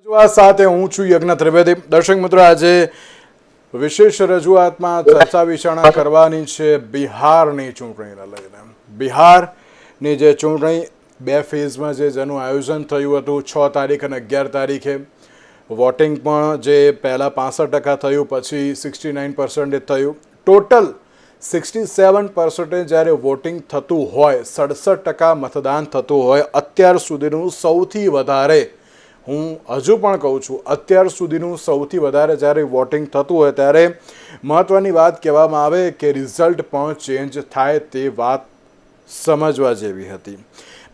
રજૂઆત સાથે હું છું યજ્ઞ ત્રિવેદી। દર્શક મિત્રો, આજે વિશેષ રજૂઆતમાં ચર્ચા વિચારણા કરવાની છે બિહારની ચૂંટણીને લઈને। બિહારની જે ચૂંટણી બે ફેઝમાં જેનું આયોજન થયું હતું, 6 તારીખ અને 11 તારીખે વોટિંગ પણ જે પહેલાં 65% થયું, પછી 69% થયું, ટોટલ 67% જ્યારે વોટિંગ થતું હોય, 67% મતદાન થતું હોય, અત્યાર સુધીનું સૌથી વધારે, હું હજુ પણ કહું છું, અત્યાર સુધીનું સૌથી વધારે જ્યારે વોટિંગ થતું હોય ત્યારે મહત્ત્વની વાત કહેવામાં આવે કે રિઝલ્ટ પણ ચેન્જ થાય તે વાત સમજવા જેવી હતી।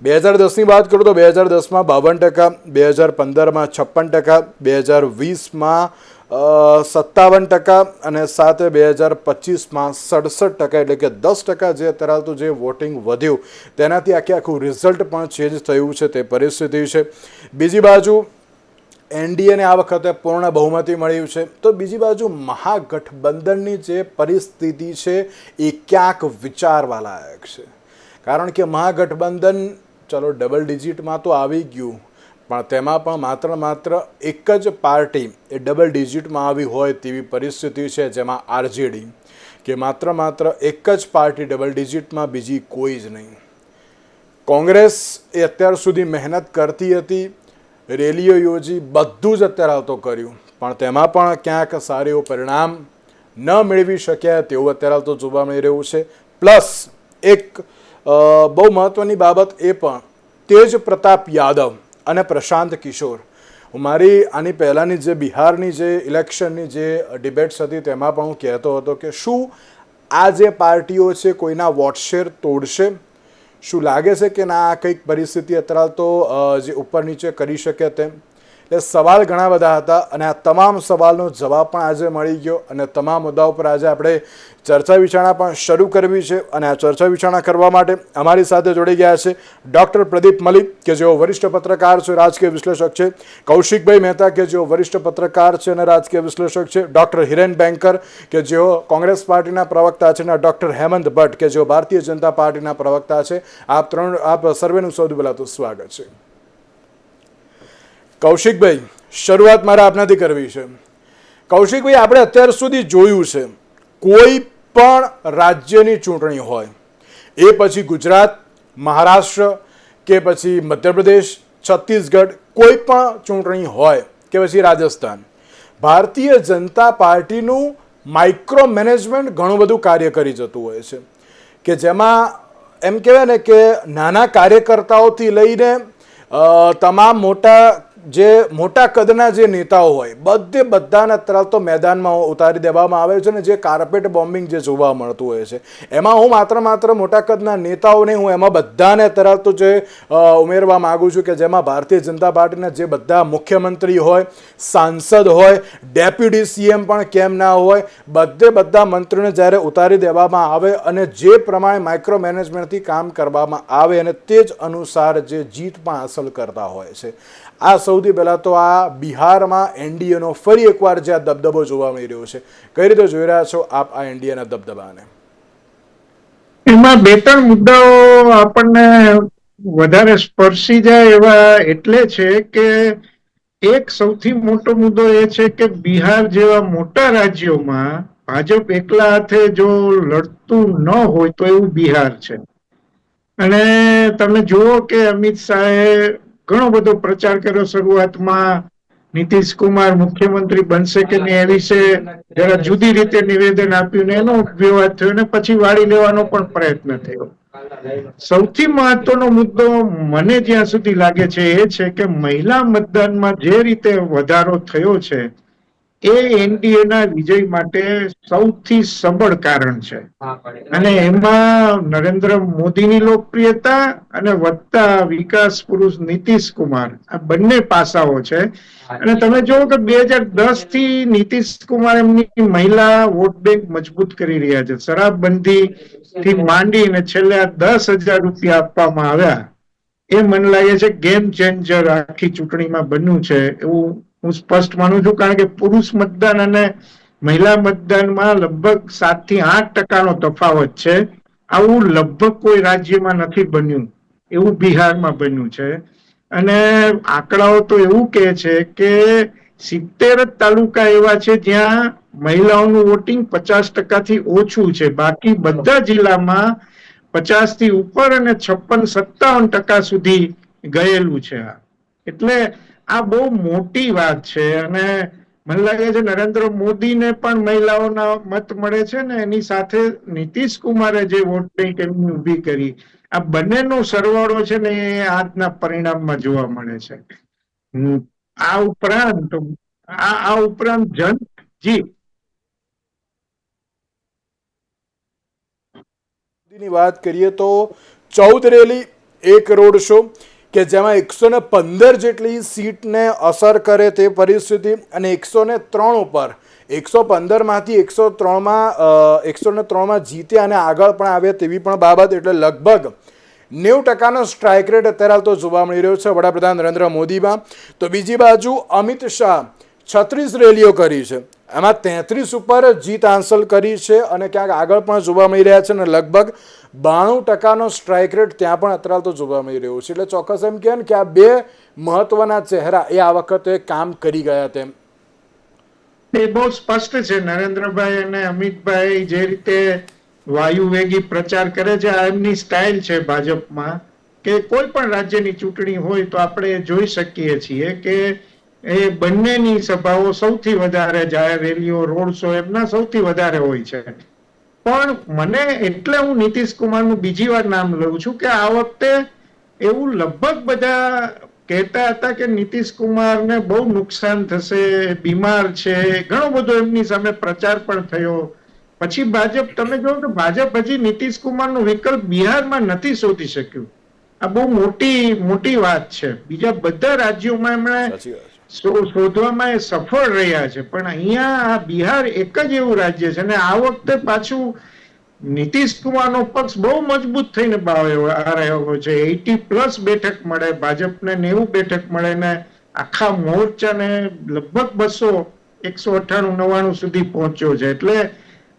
2010ની વાત કરું તો 2010માં 52%, 2015માં 56%, 2020માં 57% અને સાથે 2025માં 67%, એટલે કે 10% જે અત્યારે જે વોટિંગ વધ્યું તેનાથી આખું રિઝલ્ટ પણ ચેન્જ થયું છે તે પરિસ્થિતિ છે। બીજી બાજુ એનડીએને આ વખતે પૂર્ણ બહુમતી મળ્યું છે, તો બીજી બાજુ મહાગઠબંધનની જે પરિસ્થિતિ છે એ ક્યાંક વિચારવા લાયક છે, કારણ કે મહાગઠબંધન ચલો ડબલ ડિજિટમાં તો આવી ગયું, પણ તેમાં પણ માત્ર એક જ પાર્ટી એ ડબલ ડિજિટમાં આવી હોય તેવી પરિસ્થિતિ છે, જેમાં આરજેડી, કે માત્ર એક જ પાર્ટી ડબલ ડિજિટમાં, બીજી કોઈ જ નહીં। કોંગ્રેસ એ અત્યાર સુધી મહેનત કરતી હતી, રેલીઓ યોજી, બધું જ અત્યારે તો કર્યું, પણ તેમાં પણ ક્યાંક સારું એવું પરિણામ ન મેળવી શક્યા તેવું અત્યારે તો જોવા મળી રહ્યું છે। પ્લસ એક બહુ મહત્ત્વની બાબત એ પણ, તેજ પ્રતાપ યાદવ અને પ્રશાંત કિશોર, મારી આની પહેલાંની જે બિહારની જે ઇલેક્શનની જે ડિબેટ્સ હતી તેમાં પણ હું કહેતો હતો કે શું આ જે પાર્ટીઓ છે કોઈના વોટ શેર તોડશે? શું લાગે છે કે ના, આ કંઈક પરિસ્થિતિ અત્યારે તો જે ઉપર નીચે કરી શકે તેમ? એટલે સવાલ ઘણા બધા હતા અને આ તમામ સવાલનો જવાબ પણ આજે મળી ગયો અને તમામ મુદ્દાઓ પર આજે આપણે ચર્ચા વિચારણા પણ શરૂ કરવી છે। અને આ ચર્ચા વિચારણા કરવા માટે અમારી સાથે જોડી ગયા છે ડૉક્ટર પ્રદીપ મલિક, કે જેઓ વરિષ્ઠ પત્રકાર છે, રાજકીય વિશ્લેષક છે, કૌશિકભાઈ મહેતા, કે જેઓ વરિષ્ઠ પત્રકાર છે અને રાજકીય વિશ્લેષક છે, ડૉક્ટર હિરેન બેંકર, કે જેઓ કોંગ્રેસ પાર્ટીના પ્રવક્તા છે, અને ડૉક્ટર હેમંત ભટ્ટ, કે જેઓ ભારતીય જનતા પાર્ટીના પ્રવક્તા છે। આપ સર્વેનું સૌથી પહેલાં તો સ્વાગત છે। કૌશિકભાઈ, શરૂઆત મારે આપનાથી કરવી છે। કૌશિકભાઈ, આપણે અત્યાર સુધી જોયું છે કોઈ પણ રાજ્યની ચૂંટણી હોય, એ પછી ગુજરાત, મહારાષ્ટ્ર, કે પછી મધ્યપ્રદેશ, છત્તીસગઢ, કોઈ પણ ચૂંટણી હોય, કે પછી રાજસ્થાન, ભારતીય જનતા પાર્ટીનું માઇક્રો મેનેજમેન્ટ ઘણું બધું કાર્ય કરી જતું હોય છે, કે જેમાં એમ કહેવાય ને કે નાના કાર્યકર્તાઓથી લઈને તમામ મોટા કદના જે નેતાઓ હોય બધાને અત્યારે તો મેદાનમાં ઉતારી દેવામાં આવે છે, અને જે કાર્પેટ બોમ્બિંગ જે જોવા મળતું હોય છે એમાં હું માત્ર મોટા કદના નેતાઓને હું એમાં બધાને અત્યારે તો જે ઉમેરવા માગું છું કે જેમાં ભારતીય જનતા પાર્ટીના જે બધા મુખ્યમંત્રી હોય, સાંસદ હોય, ડેપ્યુટી સીએમ પણ કેમ ના હોય, બધા મંત્રીઓને જ્યારે ઉતારી દેવામાં આવે અને જે પ્રમાણે માઇક્રો મેનેજમેન્ટથી કામ કરવામાં આવે અને તે જ અનુસાર જે જીત પણ હાંસલ કરતા હોય છે। આ સૌથી પહેલાં તો આ બિહારમાં એનડીએનો ફરી એકવાર જે આ દબદબો જોવા મળી રહ્યો છે, કઈ રીતે જોઈ રહ્યા છો આપ આ એનડીએના દબદબાને? એમાં બે ત્રણ મુદ્દાઓ આપણને વધારે સ્પર્શી જાય એવા એટલે છે કે એક સૌથી મોટો મુદ્દો એ છે કે બિહાર જેવા મોટા રાજ્યોમાં ભાજપ એકલા હાથે જો લડતું ન હોય તો એવું બિહાર છે। અને તમે જુઓ કે અમિત શાહે ઘણો બધો પ્રચાર કર્યો, શરૂઆતમાં નીતિશ કુમાર મુખ્યમંત્રી બનશે કે નહીં એ વિશે જરા જુદી રીતે નિવેદન આપ્યું ને એનો વિવાદ થયો, ને પછી વાળી લેવાનો પણ પ્રયત્ન થયો। સૌથી મહત્વનો મુદ્દો મને જ્યાં સુધી લાગે છે એ છે કે મહિલા મતદાનમાં જે રીતે વધારો થયો છે એ એનડીએના વિજય માટે સૌથી સબળ કારણ છે। અને એમાં નરેન્દ્ર મોદીની લોકપ્રિયતા અને વધતા વિકાસ પુરુષ નીતિશ કુમાર, આ બંને પાસાઓ છે। અને તમે જુઓ કે 2010 થી નીતિશ કુમાર એમની મહિલા વોટ બેંક મજબૂત કરી રહ્યા છે। શરાબબંધી થી માંડીને છેલ્લે 10,000 રૂપિયા આપવામાં આવ્યા, એ મને લાગે છે ગેમ ચેન્જર આખી ચૂંટણીમાં બન્યું છે એવું હું સ્પષ્ટ માનું છું, કારણ કે પુરુષ મતદાન અને મહિલા મતદાનમાં લગભગ 7 થી 8% તફાવત છે। આવું લગભગ કોઈ રાજ્યમાં નથી બન્યું, એવું બિહારમાં બન્યું છે। અને આંકડાઓ તો એવું કહે છે કે 70 તાલુકા એવા છે જ્યાં મહિલાઓનું વોટિંગ 50% ઓછું છે. બાકી બધા જિલ્લામાં 50 ઉપર અને 56-57% સુધી ગયેલું છે. એટલે આ બહુ મોટી વાત છે અને મને લાગે છે નરેન્દ્ર મોદીને પણ મહિલાઓના મત મળે છે ને એની સાથે નીતિશ કુમારે જે વોટ બેંક એમની ઊભી કરી, આ બંનેનો સરવાળો છે ને એ આજના પરિણામમાં જોવા મળે છે. આ ઉપરાંત આ ઉપરાંત જી ની વાત કરીએ તો 14 રેલી, 1 રોડ શો કે જેમાં 115 જેટલી સીટને અસર કરે તે પરિસ્થિતિ અને 103 ઉપર 115માંથી 103માં જીત્યા અને આગળ પણ આવ્યા તેવી પણ બાબત. એટલે લગભગ 90%નો સ્ટ્રાઇક રેટ અત્યારે હાલ તો જોવા મળી રહ્યો છે વડાપ્રધાન નરેન્દ્ર મોદીમાં. તો બીજી બાજુ અમિત શાહ 36 રેલીઓ કરી છે, એમાં 33 ઉપર જીત હાંસલ કરી છે અને ક્યાંક આગળ પણ જોવા મળી રહ્યા છે અને લગભગ 92%નો સ્ટ્રાઇક રેટ ત્યાં પણ અત્યારે તો જોવા મળી રહ્યો છે. એટલે ચોક્કસ એમ કહે ને કે આ બે મહત્વના ચહેરા એ આ વખતે કામ કરી ગયા તેમ. એ બહુ સ્પષ્ટ છે. નરેન્દ્રભાઈ અને અમિતભાઈ જે રીતે વાયુવેગી પ્રચાર કરે છે, આ એમની સ્ટાઇલ છે ભાજપમાં, કે કોઈ પણ રાજ્યની ચૂંટણી હોય તો આપણે જોઈ શકીએ છીએ કે એ બંનેની સભાઓ સૌથી વધારે, જાહેર રેલીઓ, રોડ શો એમના સૌથી વધારે હોય છે. પણ મને એટલે હું નીતિશ કુમારનું બીજી વાર નામ લઉં છું કે આ વખતે એવું લગભગ બધા કહેતા હતા કે નીતિશ કુમારને બહુ નુકસાન થશે, બીમાર છે, ઘણો બધો એમની સામે પ્રચાર પણ થયો. પછી ભાજપ, તમે જો કે ભાજપ હજી નીતિશ કુમારનો વિકલ્પ બિહારમાં નથી શોધી શક્યું. આ બહુ મોટી વાત છે. બીજા બધા રાજ્યોમાં એમણે શોધવામાં એ સફળ રહ્યા છે, પણ અહીંયા આ બિહાર એક જ એવું રાજ્ય છે અને આ વખતે પાછું નીતિશ કુમારનો પક્ષ બહુ મજબૂત થઈને રહ્યો છે. 80+ બેઠક મળે ભાજપને, 90 બેઠક મળે ને આખા મોરચાને લગભગ 198-99 સુધી પહોંચ્યો છે. એટલે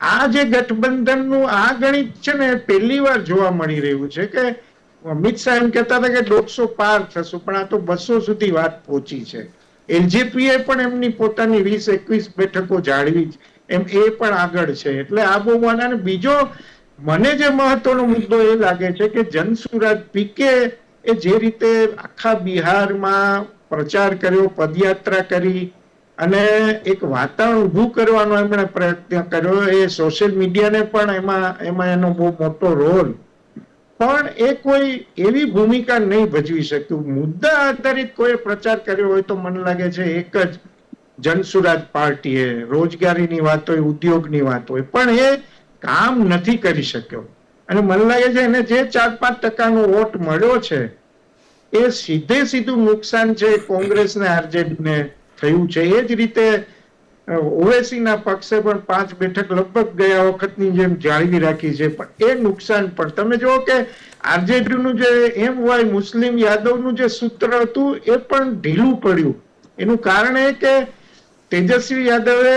આ જે ગઠબંધનનું આ ગણિત છે ને પહેલી વાર જોવા મળી રહ્યું છે કે અમિત શાહ એમ કહેતા હતા કે 150 પાર થશું, પણ આ તો 200 સુધી વાત પહોંચી છે. એલજેપીએ પણ એમની પોતાની 20-21 બેઠકો જાળવી, એમ એ પણ આગળ છે. એટલે આ બહુ અને બીજો મને જે મહત્વનો મુદ્દો એ લાગે છે કે જનસુરાજ પીકે એ જે રીતે આખા બિહારમાં પ્રચાર કર્યો, પદયાત્રા કરી અને એક વાતાવરણ ઊભું કરવાનો એમણે પ્રયત્ન કર્યો, એ સોશિયલ મીડિયાને પણ એમાં એનો બહુ મોટો રોલ, પણ એ કોઈ એવી ભૂમિકા નહીં ભજવી શક્યું. મુદ્દા આધારિત કોઈ પ્રચાર કર્યો હોય તો મને લાગે છે એક જ જનસુરાજ પાર્ટીએ, રોજગારીની વાત હોય, ઉદ્યોગની વાત હોય, પણ એ કામ નથી કરી શક્યો. અને મને લાગે છે એને જે 4-5% વોટ મળ્યો છે એ સીધું નુકસાન છે કોંગ્રેસને, આરજેડીને થયું છે. એ જ રીતે ઓવેસીના પક્ષે પણ 5 બેઠક લગભગ ગયા વખતની જેમ જાળવી રાખી છે, પણ એ નુકસાન પણ તમે જુઓ કે આરજેડીનું જે એમ હોય મુસ્લિમ યાદવનું જે સૂત્ર હતું એ પણ ઢીલું પડ્યું. એનું કારણ એ કે તેજસ્વી યાદવે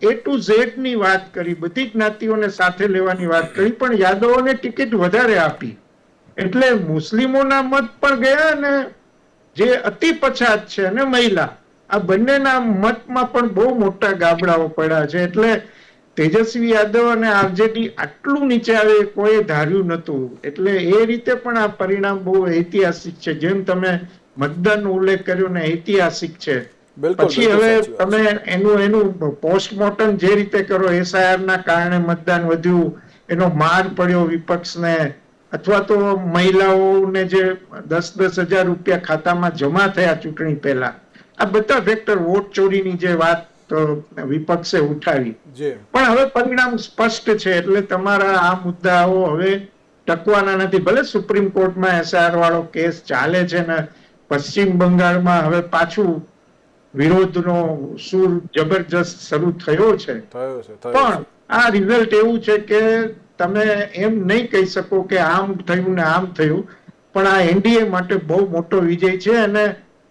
A to Z ની વાત કરી, બધી જ્ઞાતિઓને સાથે લેવાની વાત કરી, પણ યાદવોને ટિકિટ વધારે આપી એટલે મુસ્લિમોના મત પણ ગયા અને જે અતિ પછાત છે અને મહિલા, આ બંનેના મતમાં પણ બહુ મોટા ગાબડાઓ પડ્યા છે. એટલે તેજસ્વી યાદવ અને આરજેડી આટલું નીચે આવે કોઈ ધાર્યું નતું. એટલે એ રીતે પણ આ પરિણામ બહુ ઐતિહાસિક છે. જેમ તમે મતદાનનો ઉલ્લેખ કર્યો ને, ઐતિહાસિક છે. પછી હવે તમે એનું પોસ્ટમોર્ટમ જે રીતે કરો, SIR ના કારણે મતદાન વધ્યું, એનો માર પડ્યો વિપક્ષને, અથવા તો મહિલાઓને જે 10,000 રૂપિયા ખાતામાં જમા થયા ચૂંટણી પહેલા, આ બધા ફેક્ટર, વોટ ચોરીની જે વાત વિપક્ષે ઉઠાવી, પણ હવે પરિણામ સ્પષ્ટ છે. એટલે તમારા આ મુદ્દાઓ હવે ટકવાના નથી. ભલે સુપ્રીમ કોર્ટમાં SIR વાળો કેસ ચાલે છે ને પશ્ચિમ બંગાળમાં હવે પાછું વિરોધનો સૂર જબરજસ્ત શરૂ થયો છે, પણ આ રિઝલ્ટ એવું છે કે તમે એમ નહીં કહી શકો કે આમ થયું ને આમ થયું, પણ આ એનડીએ માટે બહુ મોટો વિજય છે. અને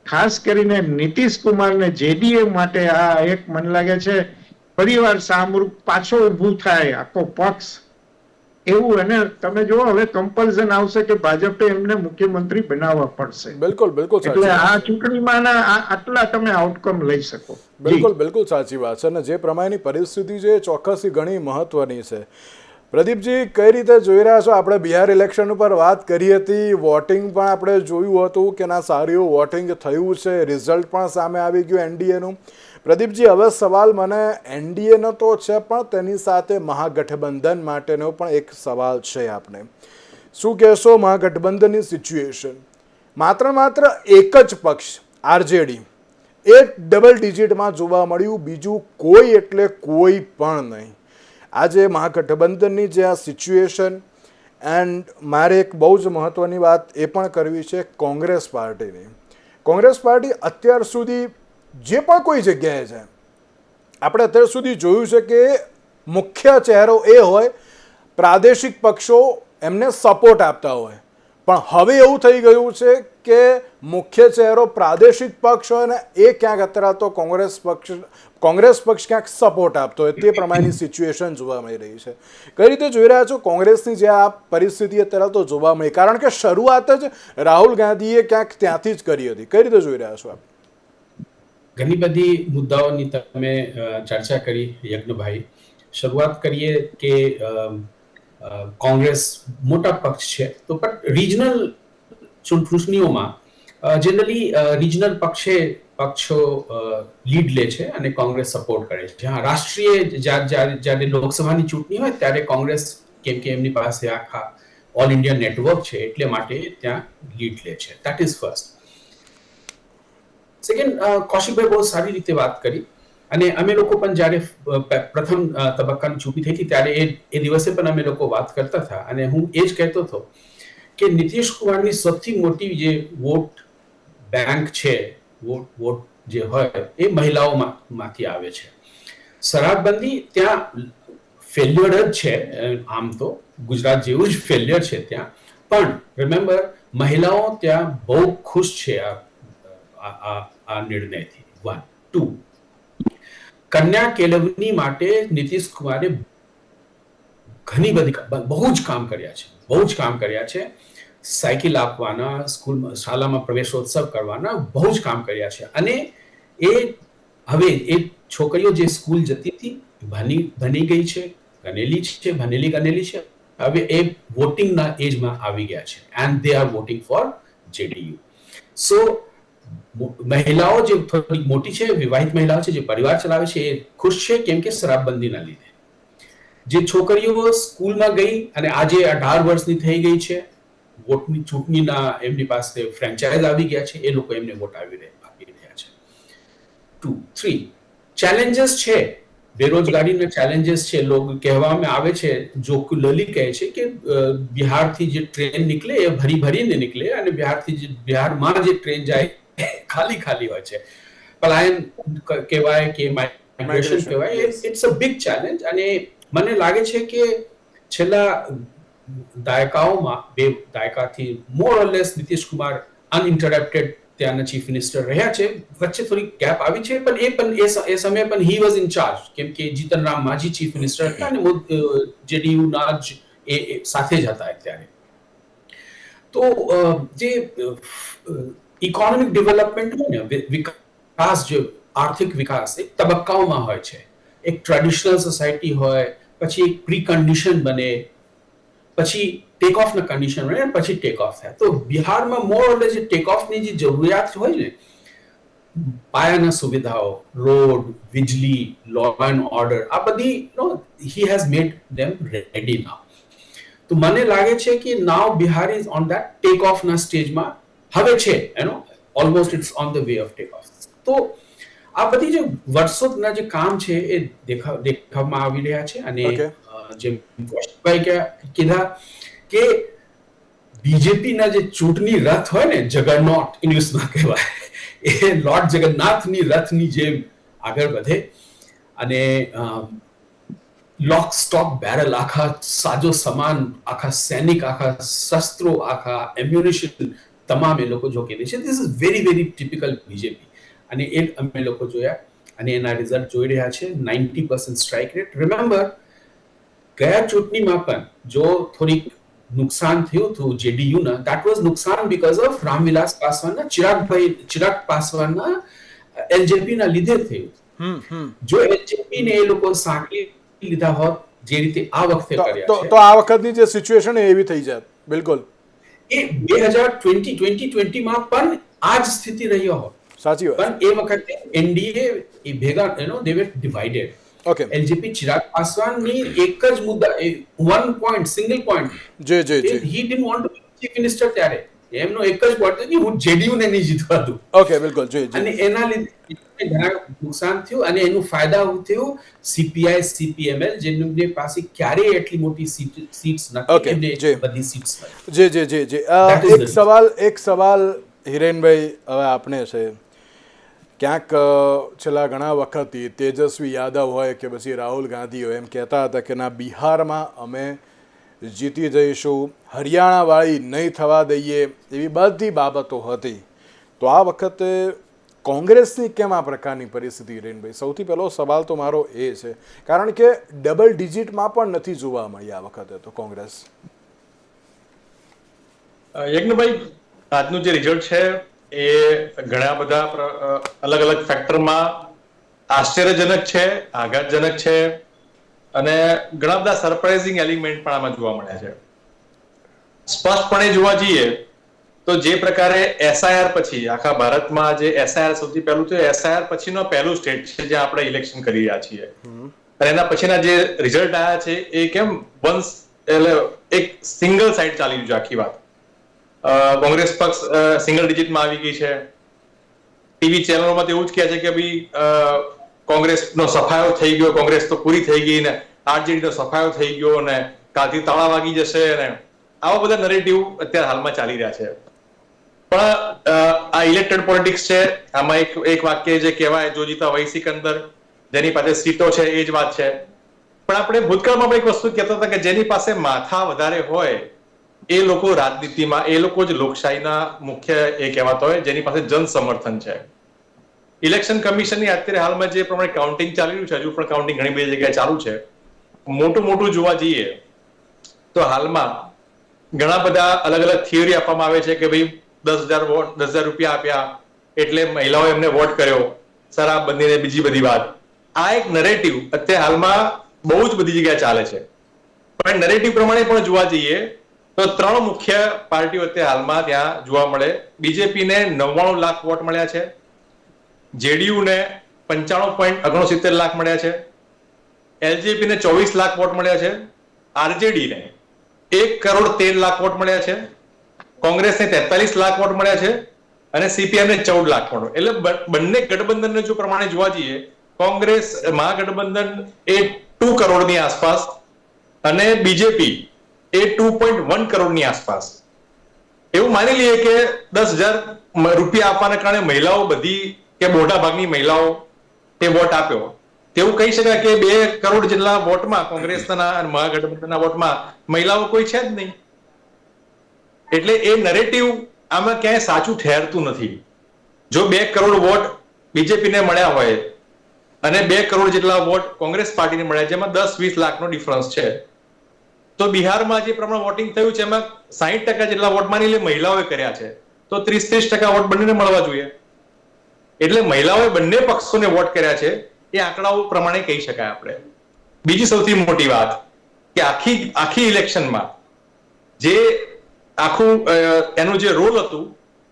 ખાસ કરીને નીતિશ કુમારને જેડીએ માટે આ એક મને લાગે છે પરિવાર સામૂહિક પાછો ઉભું થાય આખો પક્ષ, એવું. અને તમે જો હવે કમ્પલ્ઝન આવશે કે ભાજપે એમને મુખ્યમંત્રી બનાવવા પડશે. બિલકુલ બિલકુલ એટલે સાચી વાત આ છે. ચૂંટણીમાં આટલા તમે આઉટકમ લઈ શકો. જી. બિલકુલ બિલકુલ સાચી વાત છે. અને જે પ્રમાણેની પરિસ્થિતિ છે એ ચોક્કસથી ઘણી મહત્વની છે. પ્રદીપજી, કઈ રીતે જોઈ રહ્યા છો? આપણે બિહાર ઇલેક્શન ઉપર વાત કરી હતી, વોટિંગ પણ આપણે જોયું હતું કે ના સારું એવું વોટિંગ થયું છે, રિઝલ્ટ પણ સામે આવી ગયું એનડીએનું. પ્રદીપજી, હવે સવાલ મને એનડીએનો તો છે પણ તેની સાથે મહાગઠબંધન માટેનો પણ એક સવાલ છે આપને. શું કહેશો મહાગઠબંધનની સિચ્યુએશન? માત્ર એક જ પક્ષ આરજેડી એ ડબલ ડિજિટમાં જોવા મળ્યું, બીજું કોઈ એટલે કોઈ પણ નહીં. આજે મહાગઠબંધનની જે આ સિચ્યુએશન, એન્ડ મારે એક બહુ જ મહત્ત્વની વાત એ પણ કરવી છે કોંગ્રેસ પાર્ટીની. કોંગ્રેસ પાર્ટી અત્યાર સુધી જે પણ કોઈ જગ્યાએ છે, આપણે અત્યાર સુધી જોયું છે કે મુખ્ય ચહેરો એ હોય, પ્રાદેશિક પક્ષો એમને સપોર્ટ આપતા હોય. પણ હવે એવું થઈ ગયું છે કે મુખ્ય ચહેરો પ્રાદેશિક પક્ષ હોય ને એ ક્યાંક અત્યારે તો કોંગ્રેસ પક્ષ ક્યાંક સપોર્ટ આપતો હોય, તે પ્રમાણેની સિચ્યુએશન જોવા મળી રહી છે. કઈ રીતે જોઈ રહ્યા છો કોંગ્રેસની જે આ પરિસ્થિતિ અત્યારે તો જોવા મળી? કારણ કે શરૂઆત જ રાહુલ ગાંધીએ ક્યાંક ત્યાંથી જ કરી હતી. કઈ રીતે જોઈ રહ્યા છો આપ? ઘણી બધી મુદ્દાઓની તમે ચર્ચા કરી યજ્ઞભાઈ. શરૂઆત કરીએ કે કોંગ્રેસ મોટા પક્ષ છે, તો પણ રિજનલ ચૂંટણીઓમાં જનરલી રિજનલ પક્ષો લીડ લે છે અને કોંગ્રેસ સપોર્ટ કરે છે. હા, રાષ્ટ્રીય જ્યારે લોકસભાની ચૂંટણી હોય ત્યારે કોંગ્રેસ, કેમ કે એમની પાસે આખા ઓલ ઇન્ડિયા નેટવર્ક છે, એટલે માટે ત્યાં લીડ લે છે. That is first. Second, Kaushikbhai બહુ સારી રીતે વાત કરી. અને અમે લોકો પણ જ્યારે પ્રથમ તબક્કાની ચૂંટણી થઈ હતી ત્યારે એ દિવસે પણ અમે લોકો વાત કરતા હતા. અને હું એ જ કહેતો હતો કે નીતિશ કુમારની સૌથી મોટી જે વોટ બેંક છે, વોટ જે હોય એ મહિલાઓમાંથી આવે છે. શરાબબંધી ત્યાં ફેલ્યોર જ છે. આમ તો ગુજરાત જેવું જ ફેલ્યોર છે ત્યાં. પણ રિમેમ્બર, મહિલાઓ ત્યાં બહુ ખુશ છે આ નિર્ણયથી. 1 2, કન્યા કેળવણી માટે નીતિશ કુમારે બહુ જ કામ કર્યા છે. સાયકલ આપવાના, શાળામાં પ્રવેશોત્સવ કરવાના બહુ જ કામ કર્યા છે. અને હવે એ છોકરીઓ જે સ્કૂલ જતી હતી ભણી ગઈ છે, ગણેલી છે. હવે એ વોટિંગના એજમાં આવી ગયા છે and they are voting for JDU. So મહિલાઓ જે થોડી મોટી છે, વિવાહિત મહિલાઓ છે, જે પરિવાર ચલાવે છે, એ ખુશ છે. કેમ કે શરાબબંધીના લીધે જે છોકરીઓ સ્કૂલમાં ગઈ અને આજે 18 વર્ષની થઈ ગઈ છે, ચૂંટણીના એમની પાસે ફ્રેન્ચાઇઝ આવી ગયા છે, એ લોકો એમને વોટ આપી રહ્યા છે. 2 3, ચેલેન્જીસ છે, બેરોજગારીના ચેલેન્જીસ છે. લોકો કહેવામાં આવે છે, જોકુલલી કહે છે કે બિહારથી જે ટ્રેન નીકળે એ ભરીને નીકળે અને બિહારમાં જે ટ્રેન જાય ખાલી હોય છે. પલાયન કહેવાય કે માઇગ્રેશન કહેવાય, ઇટ્સ અ બિગ ચેલેન્જ. અને મને લાગે છે કે છેલ્લા દાયકાઓમાં 2 દાયકાથી મોર ઓર લેસ નીતિશ કુમાર અનઇન્ટરપ્ટેડ ત્યાંના ચીફ મિનિસ્ટર રહ્યા છે. વચ્ચે થોડી ગેપ આવી છે, પણ એ સમયે પણ હી વોઝ ઇન ચાર્જ, કેમ કે જીતન રામ માઝી ચીફ મિનિસ્ટર હતા અને જેડીયુના જ એ સાથે જ હતા ત્યારે. તો જે ઇકોનોમિક ડેવલપમેન્ટ હોય ને, વિકાસ, જે આર્થિક વિકાસ એક તબક્કાઓમાં હોય છે. એક ટ્રેડિશનલ સોસાયટી હોય, પછી એક પ્રી કન્ડિશન બને, પછી ટેક ઓફના કન્ડિશન બને, પછી ટેક ઓફ થાય. તો બિહારમાં મોર ઓર લેસ જે ટેક ઓફની જે જરૂરિયાત હોય ને, પાયાના સુવિધાઓ, રોડ, વીજળી, લો એન્ડ ઓર્ડર, આ બધી he has made them ready નાઉ. તો મને લાગે છે કે now Bihar is on that take ઓફના સ્ટેજમાં હવે છે. Almost it's on the way of take off. તો આ બધી જે વર્ષોના જે કામ છે એ દેખાવમાં આવી રહ્યા છે. અને જેમ કૌશિકભાઈ કીધા કે બીજેપીના જે ચૂંટણી રથ હોય ને, જગરનોટ ઇંગ્લિશમાં કહેવાય, એ લોર્ડ જગન્નાથની રથની જેમ આગળ વધે. અને લોક સ્ટોક બેરલ, આખા સાજો સામાન, આખા સૈનિક, આખા શસ્ત્રો, આખા એમ્યુનિશન, તમામ એ લોકો જો કે છે. This is very very typical BJP. અને એ અમે લોકો જોયા અને એના રિઝલ્ટ જોઈ રહ્યા છે. 90% સ્ટ્રાઇક રેટ. રિમેમ્બર, ગયા ચૂંટણીમાં પણ જો થોડીક નુકસાન થયું હતું જેડીયુ ના, that was નુકસાન because of રામવિલાસ પાસવાનના ચિરાગ પાસવાનના એલજેપી ના લીધે થયું. જો એલજેપી ને એ લોકો સાંકળી લીધા હોત જે રીતે આ વખતે કર્યા છે તો આ વખતની જે સિચ્યુએશન એવી થઈ જાય. બિલકુલ એ 2020 માં પણ આ જ સ્થિતિ રહ્યો હોત. સાચી વાત. પણ એ વખતે એનડીએ એ ભેગા they were divided. Okay. LJP Chirag પાસવાનની એક જ મુદ્દા, one point, single point, જી જી જી. he didn't want to be chief minister ત્યારે એમનો એક જ point કે હું જેડીયુ ને નહીં જીતવા દઉં. ઓકે બિલકુલ જી જી. અને એના લીધે ઘણા નુકસાન થયું અને એનું ફાયદા થયું સીપીઆઈ સીપીએમએલ જેમની પાસે ક્યારેય એટલી મોટી સીટ્સ Okay, નથી, જી. બધી સીટ્સ જી જી જી જી. That is the એક સવાલ હિરેનભાઈ હવે આપને છે. ક્યાંક છેલ્લા ઘણા વખતથી તેજસ્વી યાદવ હોય કે પછી રાહુલ ગાંધી હોય એમ કહેતા હતા કે ના બિહારમાં અમે જીતી જઈશું, હરિયાણાવાળી નહીં થવા દઈએ, એવી બધી બાબતો હતી. તો આ વખતે કોંગ્રેસની કેમ આ પ્રકારની પરિસ્થિતિ હિરેનભાઈ? સૌથી પહેલો સવાલ તો મારો એ છે, કારણ કે ડબલ ડિજિટમાં પણ નથી જોવા મળી આ વખતે તો કોંગ્રેસ. યજ્ઞભાઈ, આજનું જે રિઝલ્ટ છે એ ઘણા બધા અલગ અલગ ફેક્ટરમાં આશ્ચર્યજનક છે, આઘાતજનક છે અને ઘણા બધા સરપ્રાઇઝિંગ એલિમેન્ટ પણ આમાં જોવા મળ્યા છે. સ્પષ્ટપણે જોવા જઈએ તો જે પ્રકારે એસઆઈઆર પછી આખા ભારતમાં જે એસઆઈઆર સૌથી પહેલું છે, એસઆઈઆર પછીનો પહેલું સ્ટેટ છે જ્યાં આપણે ઇલેક્શન કરી રહ્યા છીએ અને એના પછીના જે રિઝલ્ટ આવ્યા છે એ કેમ એટલે એક સિંગલ સાઇડ ચાલી રહ્યું છે આખી વાત. કોંગ્રેસ પક્ષ સિંગલ ડિજિટમાં આવી ગઈ છે. ટીવી ચેનલોમાં તો એવું જ કહે છે કે ભાઈ કોંગ્રેસનો સફાયો થઈ ગયો, કોંગ્રેસ તો પૂરી થઈ ગઈ ને આરજેડી નો સફાયો થઈ ગયો અને કાલથી તાળા વાગી જશે ને આવા બધા નરેટિવ અત્યારે હાલમાં ચાલી રહ્યા છે. પણ આ ઇલેક્ટેડ પોલિટિક્સ છે. આમાં એક વાક્ય જે કહેવાય, જો જીતા વહી સિકંદર, જેની પાસે સીટો છે એ જ વાત છે. પણ આપણે ભૂતકાળમાં પણ એક વસ્તુ કહેતા હતા કે જેની પાસે માથા વધારે હોય એ લોકો રાજનીતિમાં, એ લોકો જ લોકશાહીના મુખ્ય એ કહેવાતા હોય જેની પાસે જન સમર્થન છે. ઇલેક્શન કમિશનની અત્યારે હાલમાં જે પ્રમાણે કાઉન્ટિંગ ચાલી રહ્યું છે, હજુ પણ કાઉન્ટિંગ ઘણી બધી જગ્યાએ ચાલુ છે. મોટું જોવા જઈએ તો હાલમાં ઘણા બધા અલગ અલગ થિયરી આપવામાં આવે છે કે ભાઈ 10,000 રૂપિયા આપ્યા એટલે મહિલાઓ એમને વોટ કર્યો, શરાબ બંધીને બીજી બધી વાત. આ એક નરેટિવ અત્યારે હાલમાં બહુ જ બધી જગ્યાએ ચાલે છે. પણ નરેટિવ પ્રમાણે પણ જોવા જઈએ તો 3 મુખ્ય પાર્ટીઓ અત્યારે હાલમાં ત્યાં જોવા મળે. બીજેપી ને 99 લાખ વોટ મળ્યા છે, જેડીયુ ને 95.69 લાખ મળ્યા છે, એલજેપી ને 24 લાખ વોટ મળ્યા છે, આરજેડી ને 1,13,00,000 વોટ મળ્યા છે, કોંગ્રેસ ને 43 લાખ વોટ મળ્યા છે અને સીપીએમ ને 14 લાખ વોટ. એટલે બંને ગઠબંધનને જો પ્રમાણે જોવા જઈએ, કોંગ્રેસ મહાગઠબંધન એ 2 કરોડની આસપાસ અને બીજેપી એ 2.1 કરોડની આસપાસ. એવું માની લઈએ કે 10,000 રૂપિયા આપવાના કારણે મહિલાઓ બધી કે મોટા ભાગની મહિલાઓ તે વોટ આપ્યો, તેવું કહી શકાય કે 2 કરોડ જેટલા વોટમાં કોંગ્રેસના અને મહાગઠબંધનના વોટમાં મહિલાઓ કોઈ છે જ નહીં. એટલે એ નરેટિવ આમાં ક્યાંય સાચું ઠેરતું નથી. જો 2 કરોડ વોટ બીજેપીને મળ્યા હોય અને 2 કરોડ જેટલા વોટ કોંગ્રેસ પાર્ટીને મળ્યા, જેમાં 10-20 લાખનો ડિફરન્સ છે, તો બિહારમાં જે પ્રમાણે વોટિંગ થયું છે એમાં 60% જેટલા વોટ માની લે મહિલાઓએ કર્યા છે, તો 30% વોટ બંનેને મળવા જોઈએ. એટલે મહિલાઓએ બંને પક્ષોને વોટ કર્યા છે એ આંકડાઓ પ્રમાણે કહી શકાય આપણે. બીજી સૌથી મોટી વાત કે આખી ઇલેક્શનમાં જે આખું એનું જે રોલ હતું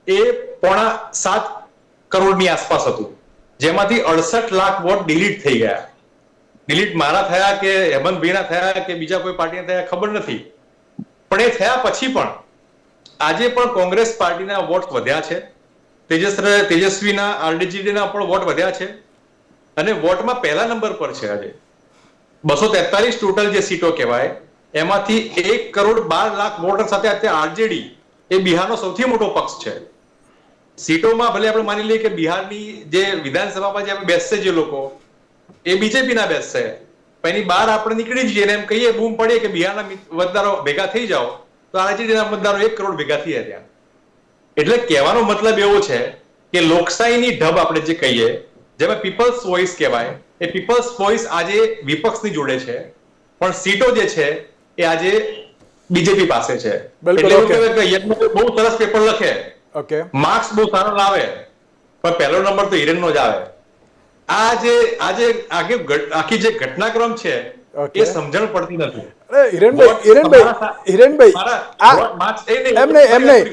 એ 6.25 કરોડની આસપાસ હતું, જેમાંથી 68 લાખ વોટ ડિલીટ થઈ ગયા. ડિલીટ મારા થયા કે હેમંતભાઈના થયા કે બીજા કોઈ પાર્ટીના થયા ખબર નથી, પણ એ થયા પછી પણ આજે પણ કોંગ્રેસ પાર્ટીના વોટ વધ્યા છે, તેજસ્વીના આરજેડીના પણ વોટ વધ્યા છે અને વોટમાં પહેલા નંબર પર છે. આજે 243 ટોટલ જે સીટો કહેવાય એમાંથી 1,12,00,000 વોટર સાથે અત્યારે આરજેડી એ બિહારનો સૌથી મોટો પક્ષ છે. સીટોમાં ભલે આપણે માની લઈએ કે બિહારની જે વિધાનસભામાં જે બેસશે જે લોકો એ બીજેપીના બેસશે, પણ એની બહાર આપણે નીકળી જઈએ અને એમ કહીએ, બૂમ પડીએ કે બિહારના મતદારો ભેગા થઈ જાઓ, તો આરજેડીના મતદારો 1 કરોડ ભેગા થયા ત્યાં. એટલે કહેવાનો મતલબ એવો છે કે લોકશાહીની ઢબ આપણે જે કહીએ, જેમાં પીપલ્સ વોઇસ કહેવાય, એ પીપલ્સ વોઇસ આજે વિપક્ષની જોડે છે પણ સીટો જે છે એ આજે બીજેપી પાસે છે. બિલકુલ, એટલે એવું okay. કહેવાય કે યજ્ઞભાઈ બહુ સરસ પેપર લખે, ઓકે, માર્ક્સ બહુ સારો લાવે, પણ પહેલો નંબર તો હિરેનનો જ આવે. આખી જે ઘટનાક્રમ છે Okay. એ સમજણ પડતી નથી. અરે હિરેનભાઈ એમ નહીં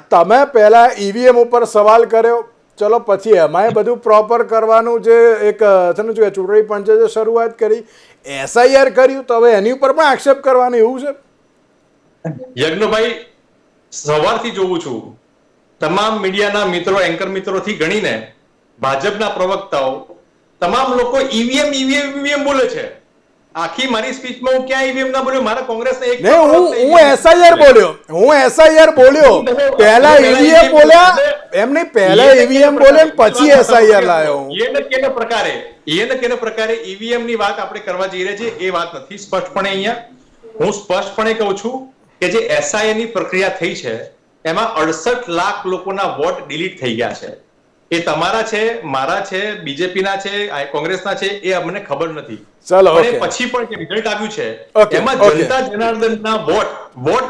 તમે પહેલા ઈવીએમ ઉપર સવાલ કર્યો, ચલો પછી એમાંય બધું પ્રોપર કરવાનું જે એક ચૂંટણી પંચે જે શરૂઆત કરી, એસઆઈઆર કર્યું, તો હવે એની ઉપર પણ આક્ષેપ કરવાનો એવું છે? યજ્ઞભાઈ, સવારથી જોઉં છું તમામ મીડિયાના મિત્રો, એન્કર મિત્રોથી ગણીને ભાજપના પ્રવક્તાઓ તમામ લોકો ઈવીએમ ઈવીએમ ઈવીએમ બોલે છે. આખી મારી સ્પીચમાં હું ક્યાં ઈવીએમ ના બોલ્યો? મારા કોંગ્રેસના એક હું એસઆઈઆર બોલ્યો પહેલા ઈવીએમ બોલ્યા, એમ નહીં, પહેલા ઈવીએમ બોલ્યા પછી એસઆઈઆર લાયો હું. કેને પ્રકારે ઈવીએમ ની વાત આપણે કરવા જઈ રહ્યા છીએ એ વાત નથી. સ્પષ્ટપણે અહીંયા હું સ્પષ્ટપણે કહું છું કે જે એસઆઈઆર ની પ્રક્રિયા થઈ છે એમાં 68 લાખ લોકોના વોટ ડિલીટ થઈ ગયા છે. એ તમારા છે, મારા છે, બીજેપીના છે, કોંગ્રેસના છે, એ અમને ખબર નથી. ચલો, પણ પછી પણ જે રિઝલ્ટ આવ્યું છે એમાં જનતા જનાર્દનના વોટ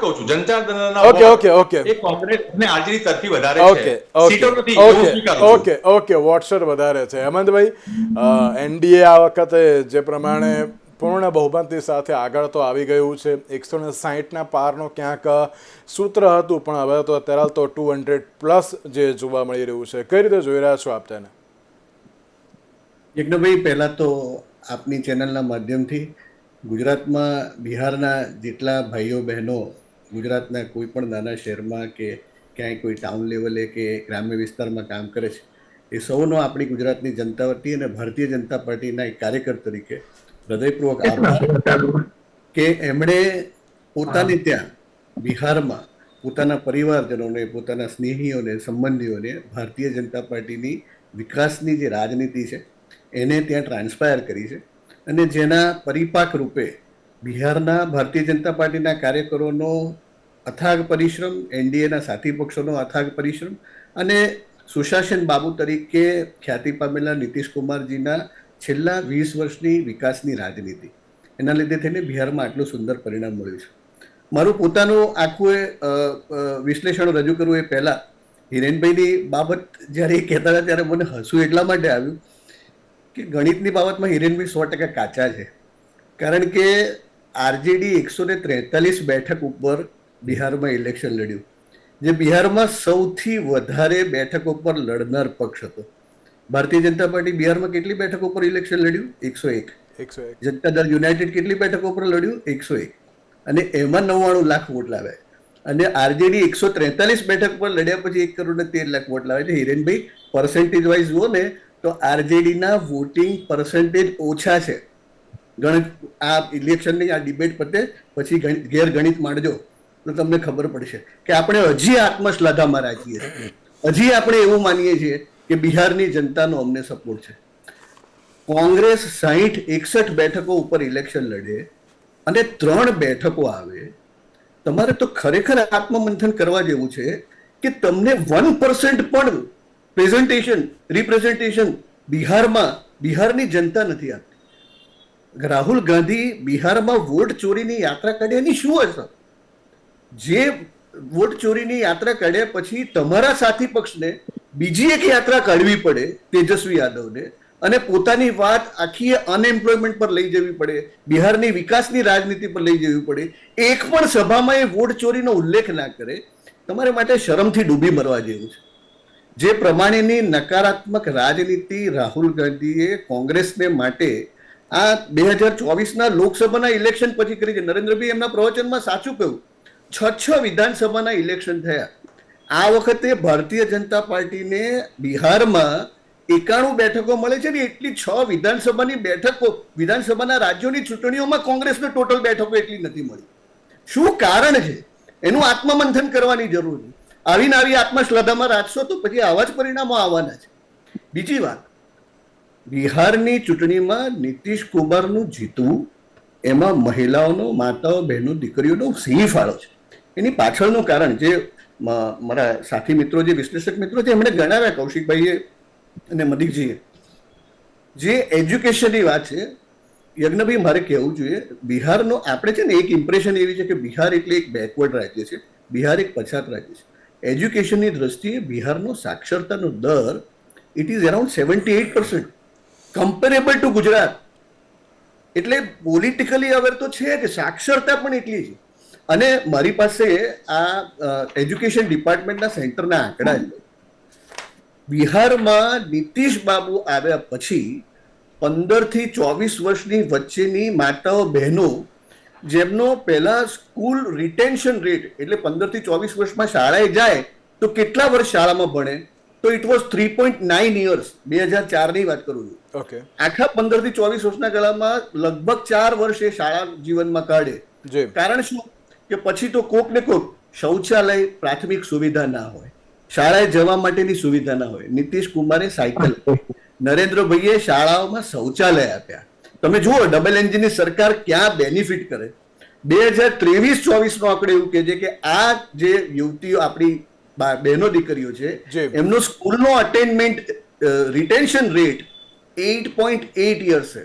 કહું છું, જનતા જનાર્દનના વોટ એ કોંગ્રેસને આરજેડી તરફી વધારે છે, સીટો નથી, એવું સ્વીકારું છું. ઓકે, વોટશેર વધારે છે. હેમંતભાઈ, એનડીએ આ વખતે જે પ્રમાણે પૂર્ણ બહુમતી સાથે આગળ તો આવી ગયું છે, 160ના પારનો ક્યાંક સૂત્ર હતું, પણ હવે તો અત્યારે તો 200+ જે જોવા મળી રહ્યું છે. કઈ રીતે જોઈ રહ્યા છો આપ તેને? યજ્ઞભાઈ, પહેલા તો આપની ચેનલના માધ્યમથી ગુજરાતમાં બિહારના જેટલા ભાઈઓ બહેનો ગુજરાતના કોઈ પણ નાના શહેરમાં કે ક્યાંય કોઈ ટાઉન લેવલે કે ગ્રામ્ય વિસ્તારમાં કામ કરે છે, એ સૌનો આપણી ગુજરાતની જનતા વતી અને ભારતીય જનતા પાર્ટીના એક કાર્યકર તરીકે હૃદયપૂર્વક આભાર કે એમણે પોતાને ત્યાં બિહારમાં પોતાના પરિવારજનોને, પોતાના સ્નેહીઓને, સંબંધીઓને ભારતીય જનતા પાર્ટીની વિકાસની જે રાજનીતિ છે એને ત્યાં ટ્રાન્સપાયર કરી છે. અને જેના પરિપાક રૂપે બિહારના ભારતીય જનતા પાર્ટીના કાર્યકરોનો અથાગ પરિશ્રમ, એનડીએના સાથી પક્ષોનો અથાગ પરિશ્રમ અને સુશાસન બાબુ તરીકે ખ્યાતિ પામેલા નીતિશ કુમારજીના છેલ્લા 20 વર્ષની વિકાસની રાજનીતિ, એના લીધે થઈને બિહારમાં આટલું સુંદર પરિણામ મળ્યું છે. મારું પોતાનું આખું વિશ્લેષણ રજૂ કરવું એ પહેલા હિરેનભાઈની બાબત જ્યારે એ કહેતા હતા ત્યારે મને હસવું એટલા માટે આવ્યું કે ગણિતની બાબતમાં હિરેનભાઈ 100% કાચા છે. કારણ કે આરજેડી 143 બેઠક ઉપર બિહારમાં ઇલેક્શન લડ્યું, જે બિહારમાં સૌથી વધારે બેઠકો પર લડનાર પક્ષ હતો. ભારતીય જનતા પાર્ટી બિહારમાં કેટલી બેઠકો પર ઇલેક્શન લડ્યું? 101. જનતા દળ યુનાઇટેડ કેટલી બેઠકો પર લડ્યું? 101. અને એમાં 99 લાખ વોટ લાવ્યા. અને આરજેડી 143 બેઠક પર લડ્યા પછી 1,13,00,000 વોટ લાવે છે. હિરેનભાઈ, પર્સન્ટેજ વાઇઝ જુઓ ને તો આરજેડીના વોટિંગ પર્સન્ટેજ ઓછા છે. આ ઇલેક્શનની આ ડિબેટ પતે પછી ઘેર ગણિત માંડજો તો તમને ખબર પડશે કે આપણે હજી આત્મશ્લાઘામાં રાખીએ છીએ, હજી આપણે એવું માનીએ છીએ કે બિહારની જનતાનો અમને સપોર્ટ છે. કોંગ્રેસ 60-61 બેઠકો ઉપર ઇલેક્શન લડે અને 3 બેઠકો આવે, તમારે તો ખરેખર આત્મમંથન કરવા જેવું છે કે તમને 1% પણ રિપ્રેઝન્ટેશન બિહારની જનતા નથી આપતી. રાહુલ ગાંધી બિહારમાં વોટ ચોરીની યાત્રા કાઢી, એની શું અસર? જે વોટ ચોરીની યાત્રા કાઢ્યા પછી તમારા સાથી પક્ષને બીજી એક યાત્રા કાઢવી પડે, તેજસ્વી યાદવને, અને પોતાની વાત આખી અનએમ્પ્લોયમેન્ટ પર લઈ જવી પડે, બિહારની વિકાસની રાજનીતિ પર લઈ જવી પડે, એક પણ સભામાં એ વોટ ચોરીનો ઉલ્લેખ ના કરે, તમારા માટે શરમથી ડૂબી મરવા જેવું છે. જે પ્રમાણેની નકારાત્મક રાજનીતિ રાહુલ ગાંધીએ કોંગ્રેસને માટે આ 2024ના લોકસભાના ઇલેક્શન પછી કરી છે. નરેન્દ્રભાઈ એમના પ્રવચનમાં સાચું કહ્યું, 6 વિધાનસભાના ઇલેક્શન થયા. આ વખતે ભારતીય જનતા પાર્ટીને બિહારમાં 91 બેઠકો મળે છે ને એટલી 6 વિધાનસભાની બેઠકો, વિધાનસભાના રાજ્યોની ચૂંટણીઓમાં કોંગ્રેસને ટોટલ બેઠકો એટલી નથી મળી. શું કારણ છે? એનું આત્મમંથન કરવાની જરૂર છે. આવીને આવી આત્મશ્રદ્ધામાં રાખશો તો પછી આવા જ પરિણામો આવવાના છે. બીજી વાત, બિહારની ચૂંટણીમાં નીતિશ કુમારનું જીતવું એમાં મહિલાઓનો, માતાઓ, બહેનો, દીકરીઓનો સિંહ ફાળો છે. એની પાછળનું કારણ જે મારા સાથી મિત્રો, જે વિશ્લેષક મિત્રો છે, એમણે ગણાવ્યા, કૌશિકભાઈએ અને મદિકજીએ, જે એજ્યુકેશનની વાત છે, યજ્ઞભાઈ મારે કહેવું જોઈએ, બિહારનો આપણે છે ને એક ઇમ્પ્રેશન એવી છે કે બિહાર એટલે એક બેકવર્ડ રાજ્ય છે, બિહાર એક પછાત રાજ્ય છે. એજ્યુકેશનની દ્રષ્ટિએ બિહારનો સાક્ષરતાનો દર it is around 78%, comparable to Gujarat. એટલે પોલિટિકલી અવેર તો છે કે સાક્ષરતા પણ એટલી છે. અને મારી પાસે આ એજ્યુકેશન ડિપાર્ટમેન્ટના સેન્ટરના આંકડા છે. બિહારમાં નીતિશ બાબુ આવ્યા પછી 15 થી 24 વર્ષની વચ્ચેની માતાઓ બહેનો જેમનો પહેલા સ્કૂલ રિટેન્શન રેટ, એટલે 15 થી 24 વર્ષમાં શાળાએ જાય તો કેટલા વર્ષ શાળામાં ભણે, તો ઇટ વોઝ 3.9 years. 2004ની વાત કરું છું. ઓકે, આખા 15 થી 24 વર્ષના ગાળામાં લગભગ 4 વર્ષ એ શાળા જીવનમાં કાઢે. જી, કારણ શું કે પછી તો કોક ને કોક શૌચાલય પ્રાથમિક સુવિધા ના હોય, શાળાએ જવા માટેની સુવિધા ના હોય. નીતિશ કુમારે સાયકલ, નરેન્દ્રભાઈએ શાળાઓમાં શૌચાલય આપ્યા. તમે જુઓ ડબલ એન્જિનની સરકાર ક્યાં બેનિફિટ કરે. 2023-24 નો આંકડો એવું કહે છે કે આ જે યુવતીઓ આપણી બહેનો દીકરીઓ છે એમનો સ્કૂલનો અટેનમેન્ટ રિટેન્શન રેટ 8.8 years છે.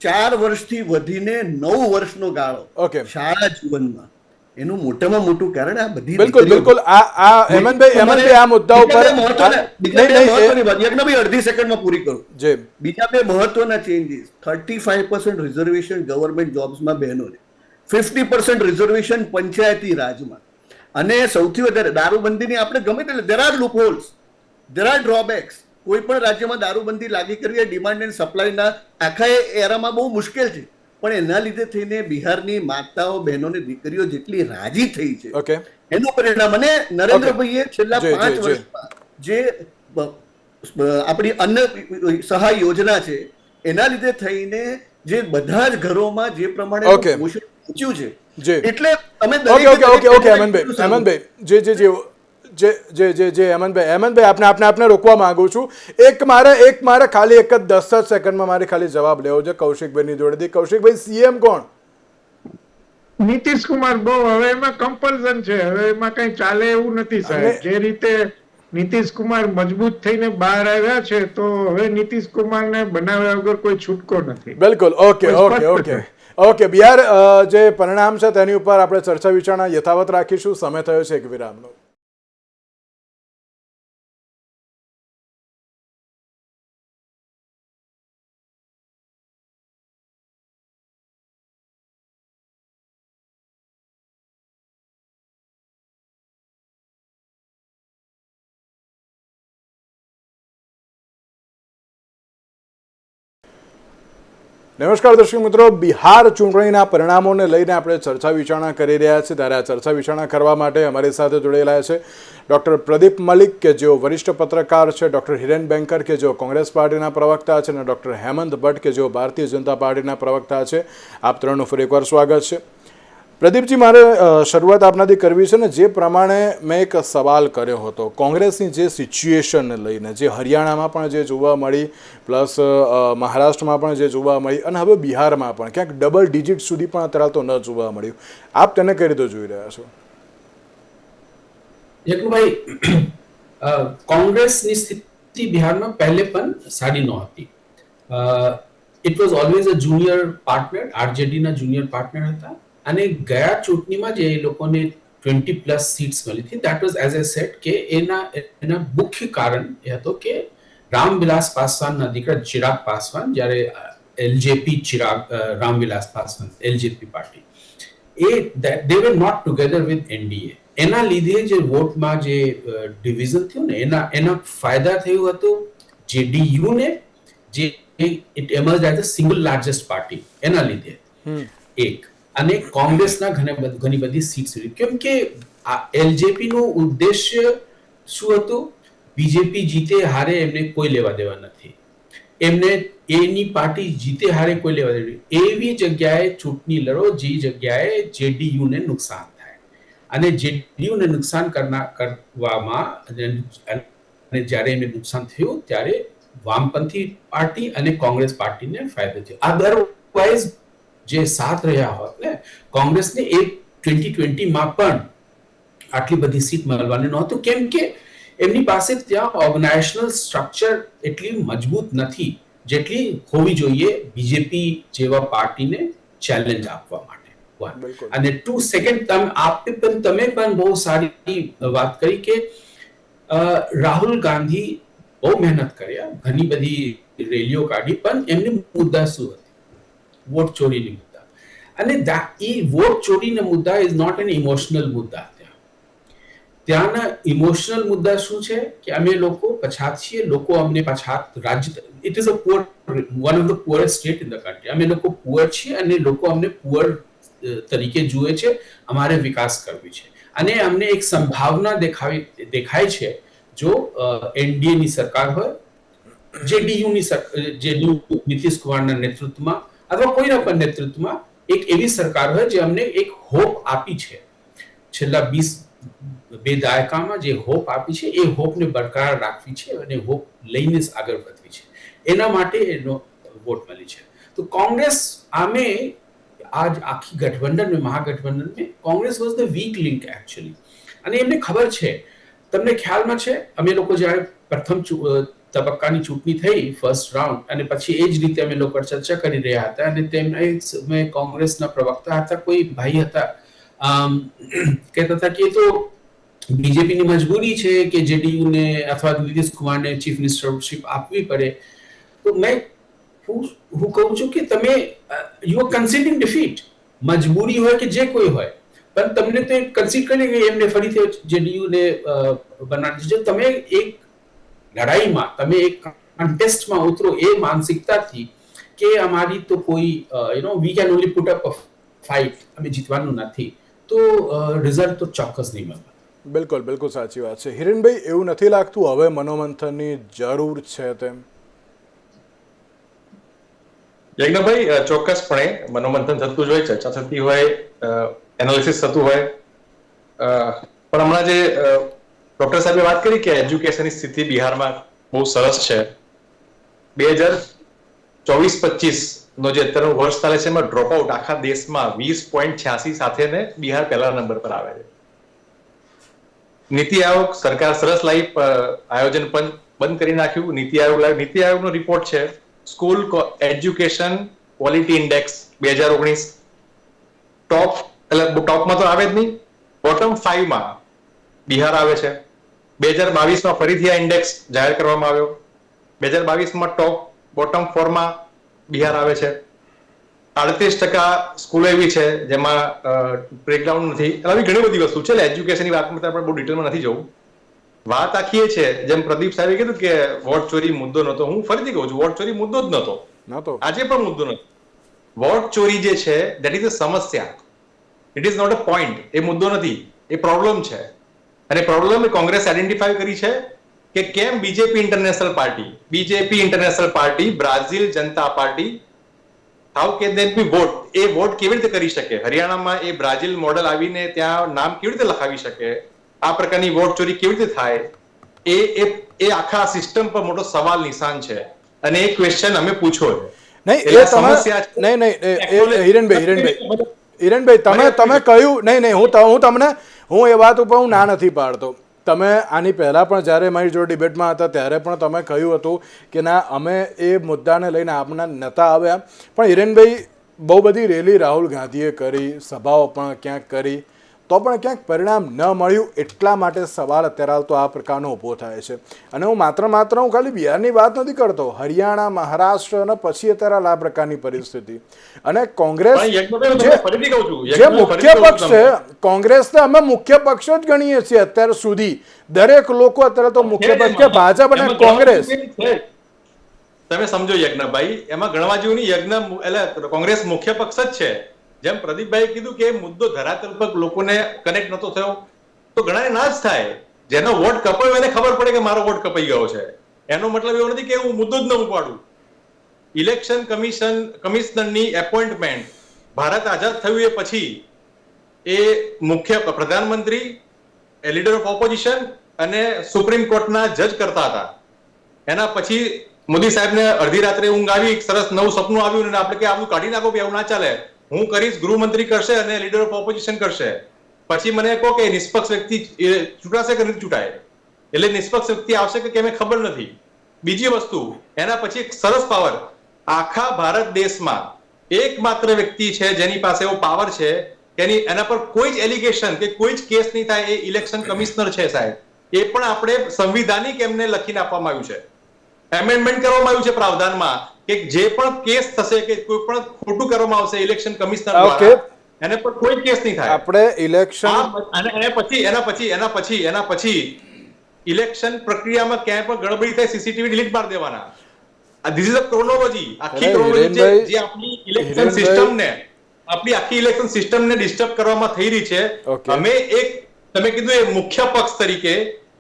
4 વર્ષથી વધીને 9 વર્ષનો ગાળો ઓકે, શાળા જીવનમાં. એનું મોટામાં મોટું કારણ આ બધી બિલકુલ. આ હેમંતભાઈ આ મુદ્દા ઉપર અડધી સેકન્ડમાં પૂરી કરું. બીજા બે મહત્વના ચેન્જીસ: 35% રિઝર્વેશન ગવર્મેન્ટ જોબ્સમાં બહેનોને, 50% રિઝર્વેશન પંચાયતી રાજમાં, અને સૌથી વધારે દારૂબંધીની આપણે ગમે તે there are loopholes, there are drawbacks. કોઈ પણ રાજ્યમાં દારૂબંધી લાગી કરવી એ ડિમાન્ડ એન્ડ સપ્લાયના આખા એરામાં બહુ મુશ્કેલ છે. પણ એના લીધે થઈને બિહારની માતાઓ બહેનોને દીકરીઓ જેટલી રાજી થઈ છે એનું પરિણામ. અને નરેન્દ્રભાઈએ છેલ્લા 5 વર્ષમાં જે આપણી અન્ન સહાય યોજના છે એના લીધે થઈને જે બધા જ ઘરોમાં જે પ્રમાણે પોષણ પહોંચ્યું છે, એટલે તમે હેમંતભાઈ આપને રોકવા માંગુ છું. એક મારે ખાલી એક જ 10 સેકન્ડમાં મારે ખાલી જવાબ લેવો છે કૌશિકભાઈની જોડેથી. કૌશિકભાઈ, સીએમ કોણ? નીતિશ કુમાર. બહુ હવે એમાં કમ્પલ્સન છે, હવે એમાં કઈ ચાલે એવું નથી સાહેબ. જે રીતે નીતિશ કુમાર મજબૂત થઈને બહાર આવ્યા છે તો હવે નીતિશ કુમારને બનાવ્યા વગર કોઈ છૂટકો નથી. બિલકુલ. ઓકે, બિહાર જે પરિણામ છે તેની ઉપર આપણે ચર્ચા વિચારણા યથાવત રાખીશું. સમય થયો છે એક વિરામનો. નમસ્કાર દર્શક મિત્રો, બિહાર ચૂંટણીના પરિણામોને લઈને આપણે ચર્ચા વિચારણા કરી રહ્યા છીએ. ત્યારે આ ચર્ચા વિચારણા કરવા માટે અમારી સાથે જોડાયેલા છે ડૉક્ટર પ્રદીપ મલિક કે જેઓ વરિષ્ઠ પત્રકાર છે, ડૉક્ટર હિરેન બેંકર કે જેઓ કોંગ્રેસ પાર્ટીના પ્રવક્તા છે, અને ડૉક્ટર હેમંત ભટ્ટ કે જેઓ ભારતીય જનતા પાર્ટીના પ્રવક્તા છે. આપ ત્રણનું ફરી એકવાર સ્વાગત છે. પ્રદીપજી, મારે શરૂઆત આપનાથી કરવી છે ને, જે પ્રમાણે મેં એક સવાલ કર્યો હતો કોંગ્રેસની જે સિચ્યુએશનને લઈને, જે હરિયાણામાં પણ જે જોવા મળી, પ્લસ મહારાષ્ટ્રમાં પણ જે જોવા મળી, અને હવે બિહારમાં પણ ક્યાંક ડબલ ડિજિટ સુધી પણ અત્યારે તો ન જોવા મળ્યું. આપ તેને કઈ રીતે જોઈ રહ્યા છો? યજ્ઞભાઈ, કોંગ્રેસની સ્થિતિ બિહારમાં પહેલે પણ સારી નહોતી. It was always a junior partner, આરજેડીના જુનિયર પાર્ટનર હતા. અને ગયા ચૂંટણીમાં જે એ લોકોને 20+ સીટ્સ મળી હતી, that was as I said કે એના મુખ્ય કારણ એ હતો કે રામવિલાસ પાસવાનના દીકરા ચિરાગ પાસવાન, જ્યારે LJP Ramvilas Paswan, LJP party, they were not together with NDA. એના લીધે જે વોટમાં જે ડિવિઝન થયું ને, એના ફાયદા થયું હતું જેડીયુને, જે it emerge as a single largest party. એના લીધે એક, અને કોંગ્રેસના ઘણી બધી સીટ્સ, કેમ કે એલજેપી નું ઉદ્દેશ્ય શું હતું? બીજેપી જીતે હારે એમને કોઈ લેવા દેવા નથી, એમને એની પાર્ટી જીતે હારે કોઈ લેવા દેવા. એવી જગ્યાએ ચૂંટણી લડો જે જગ્યાએ જેડીયુ ને નુકસાન થાય, અને જેડીયુ ને નુકસાન કરવામાં, અને જ્યારે એમને નુકસાન થયું ત્યારે વામપંથી પાર્ટી અને કોંગ્રેસ પાર્ટીને ફાયદો થયો. અદરવાઇઝ જે સાથ રહ્યા હોત ને કોંગ્રેસને, એ 2020માં પણ આટલી બધી સીટ મળવાની નહોતું, કેમ કે એમની પાસે ત્યાં ઓર્ગેનાઇઝેશનલ સ્ટ્રક્ચર એટલી મજબૂત નથી જેટલી હોવી જોઈએ બીજેપી જેવા પાર્ટીને ચેલેન્જ આપવા માટે. બિલકુલ. અને 2 સેકન્ડ તમે પણ બહુ સારી વાત કરી કે રાહુલ ગાંધી બહુ મહેનત કર્યા, ઘણી બધી રેલીઓ કાઢી, પણ એમની મુદ્દા શું હતી? વોટ ચોરીની મુદ્દા. અને એ વોટ ચોરીના મુદ્દા ઇઝ નોટ એન ઇમોશનલ મુદ્દા. ત્યાંના ઇમોશનલ મુદ્દા શું છે કે અમે લોકો પછાત છીએ, લોકો અમને પછાત રાજ્ય, it is a poor, one of the poorest state in the country. અમે લોકો પુઅર છીએ અને લોકો અમને પુઅર તરીકે જુએ છે, અમારે વિકાસ કરવી છે અને અમને એક સંભાવના દેખાય છે જો એનડીએની સરકાર હોય, જેડીયુ નીતિશ કુમારના નેતૃત્વમાં અથવા કોઈના પણ નેતૃત્વમાં એક એવી સરકાર હોય જે અમને એક હોપ આપી છે છેલ્લા 2 દાયકામાં, જે હોપ આપી છે એ હોપને બરકરાર રાખવી છે અને હોપ લઈને જ આગળ વધવી છે. એના માટે એનો વોટ મળી છે. તો કોંગ્રેસ આમે आज આખી ગઠબંધન में महागठबंधन में Congress was the weak link actually. અને એમને ખબર છે, તમને ખ્યાલમાં છે અમે લોકો જ્યારે પ્રથમ તબક્કાની ચૂંટણી થઈ ફર્સ્ટ રાઉન્ડ, અને પછી એ જ રીતે અમે લોકો ચર્ચા કરી રહ્યા હતા અને તેમના કોંગ્રેસના પ્રવક્તા હતા, કોઈ ભાઈ હતા, કહેતા હતા કે એ તો બીજેપીની મજબૂરી છે કે જેડીયુને અથવા નીતિશ કુમારને ચીફ મિનિસ્ટરશીપ આપવી પડે. તો મેં હું કહું છું કે તમે યુ આર કન્સીડિંગ ડિફીટ. મજબૂરી હોય કે જે કોઈ હોય, પણ તમને તો કન્સીડ કરીને કે એમને ફરીથી જેડીયુને બનાવી છે. તમે એક લડાઈમાં, તમે એક કન્ટેસ્ટમાં ઉતરો એ માનસિકતાથી કે અમારી તો કોઈ we can only put up a fight, અમે જીતવાનું નથી, તો રિઝલ્ટ તો ચોક્કસ નહીં મળે. બિલકુલ, બિલકુલ સાચી વાત છે. હિરેનભાઈ, એવું નથી લાગતું હવે મનોમંથનની જરૂર છે તેમ? યજ્ઞભાઈ, ચોક્કસપણે મનોમંથન થતું જ હોય, ચર્ચા થતી હોય, એનાલિસિસ થતું હોય, પણ હમણાં જે ડોક્ટર સાહેબે વાત કરી કે એજ્યુકેશનની સ્થિતિ બિહારમાં બહુ સરસ છે. 2024-25 નો જે અત્યારનું વર્ષ ચાલે છે એમાં ડ્રોપ આઉટ આખા દેશમાં 20.86 સાથે ને બિહાર પહેલા નંબર પર આવે છે. નીતિ આયોગ સરકાર સરસ લાવી, આયોજન પણ બંધ કરી નાખ્યું. નીતિ આયોગનો રિપોર્ટ છે સ્કૂલ એજ્યુકેશન ક્વોલિટી ઇન્ડેક્સ 2019. ટોપમાં તો આવે જ નહીં, બોટમ 5માં બિહાર આવે છે. 2022માં ફરીથી આ ઇન્ડેક્સ જાહેર કરવામાં આવ્યો. 2022માં બોટમ 4માં બિહાર આવે છે. 38% સ્કૂલો એવી છે જેમાં બ્રેકડાઉન નથી. આવી ઘણી બધી વસ્તુ છે. એજ્યુકેશનની વાતમાં આપણે બહુ ડિટેલમાં નથી જવું. વાત આખી એ છે, જેમ પ્રદીપ સાહેબે કીધું કે વોટ ચોરી મુદ્દો નહોતો, હું ફરીથી કહું છું, વોટ ચોરી મુદ્દો જ નહોતો, આજે પણ મુદ્દો નથી. વોટ ચોરી જે છે દેટ ઇઝ અ સમસ્યા, it is not a point. એ મુદ્દો નથી, એ પ્રોબ્લેમ છે. અને પ્રોબ્લેમ એ કોંગ્રેસ આઈડેન્ટિફાઈ કરી છે કે કેમ બીજેપી ઇન્ટરનેશનલ પાર્ટી, બ્રાઝિલ Janata party, how can they be vote, એ વોટ કેવી રીતે કરી શકે? હરિયાણામાં એ બ્રાઝિલ મોડેલ આવીને ત્યાં નામ કેવી રીતે લખાવી શકે? આ પ્રકારની વોટ ચોરી કેવી રીતે થાય? એ આખા સિસ્ટમ પર મોટો સવાલ નિશાન છે અને એ ક્વેશ્ચન અમે પૂછો છે. નહીં, એ સમસ્યા નહીં, હિરેનભાઈ તમે કહ્યું નહીં, હું એ વાત ઉપર હું ના નથી પાડતો. તમે આની પહેલાં પણ જ્યારે મારી જોડે ડિબેટમાં હતા ત્યારે પણ તમે કહ્યું હતું કે ના, અમે એ મુદ્દાને લઈને આપણા નહોતા આવ્યા. પણ હિરેનભાઈ, બહુ બધી રેલી રાહુલ ગાંધીએ કરી, સભાઓ પણ ક્યાંક કરી, તો પણ ક્યાંક પરિણામ ન મળ્યું. એટલા માટે સવાલ અત્યારે તો આ પ્રકારનો ઊભો થાય છે. અને હું માત્ર હું ખાલી બિહારની વાત નથી કરતો, હરિયાણા, મહારાષ્ટ્ર અને પછી અત્યારે આ પ્રકારની પરિસ્થિતિ. અને કોંગ્રેસ જે મુખ્ય પક્ષ છે, કોંગ્રેસને અમે મુખ્ય પક્ષ જ ગણીએ છીએ અત્યાર સુધી. દરેક લોકો અત્યારે તો મુખ્ય પક્ષ કે ભાજપ અને કોંગ્રેસ. તમે સમજો યજ્ઞભાઈ, એમાં ગણવા જેવું નહીં. એટલે કોંગ્રેસ મુખ્ય પક્ષ જ છે. જેમ પ્રદીપભાઈ કીધું કે મુદ્દો ધરાતલ પર લોકોને કનેક્ટ નતો થયો, તો ઘણાને ના જ થાય. જેનો વોટ કપાયો એને ખબર પડે કે મારો વોટ કપાઈ ગયો છે. એનો મતલબ એવો નથી કે હું મુદ્દો જ ન ઉપાડું. ઇલેક્શન કમિશનરની એપોઇન્ટમેન્ટ ભારત આઝાદ થયું એ પછી એ મુખ્ય પ્રધાનમંત્રી, લીડર ઓફ ઓપોઝિશન અને સુપ્રીમ કોર્ટના જજ કરતા હતા. એના પછી મોદી સાહેબને અડધી રાત્રે ઊંઘ આવી, સરસ નવું સપનું આવ્યું અને આપણે કે આવું કાઢી નાખો, કે આવું ના ચાલે, હું કરીશ, ગૃહમંત્રી કરશે અને લીડર ઓફ ઓપોઝિશન કરશે. પછી મને કહો કે નિષ્પક્ષ વ્યક્તિ ચૂંટાશે કે નથી ચૂંટાય, એટલે નિષ્પક્ષ વ્યક્તિ આવશે કે કેમ ખબર નથી. બીજી વસ્તુ, એના પછી એક સરસ પાવર, આખા ભારત દેશમાં એકમાત્ર વ્યક્તિ છે જેની પાસે એવો પાવર છે કે એના પર કોઈ જ એલિગેશન કે કોઈ જ કેસ નહીં થાય, એ ઇલેક્શન કમિશનર છે સાહેબ. એ પણ આપણે સંવિધાનિક એમને લખીને આપવામાં આવ્યું છે, એમેન્ડમેન્ટ કરવામાં આવ્યું છે પ્રાવધાનમાં કે જે પણ કેસ થશે કે કોઈ પણ ખોટું કરવામાં આવશે ઇલેક્શન કમિશનર દ્વારા, એને પર કોઈ કેસ નહીં થાય. આપણે ઇલેક્શન અને એના પછી ઇલેક્શન પ્રક્રિયામાં ક્યાંય પણ ગડબડી થાય, સીસીટીવી ડિલીટ મારી દેવાના. ધીસ ઇઝ અ ક્રોનોલોજી, આખી ક્રોનોલોજી જે આપણી ઇલેક્શન સિસ્ટમને ડિસ્ટર્બ કરવામાં થઈ રહી છે. અમે એક, તમે કીધું એ મુખ્ય પક્ષ તરીકે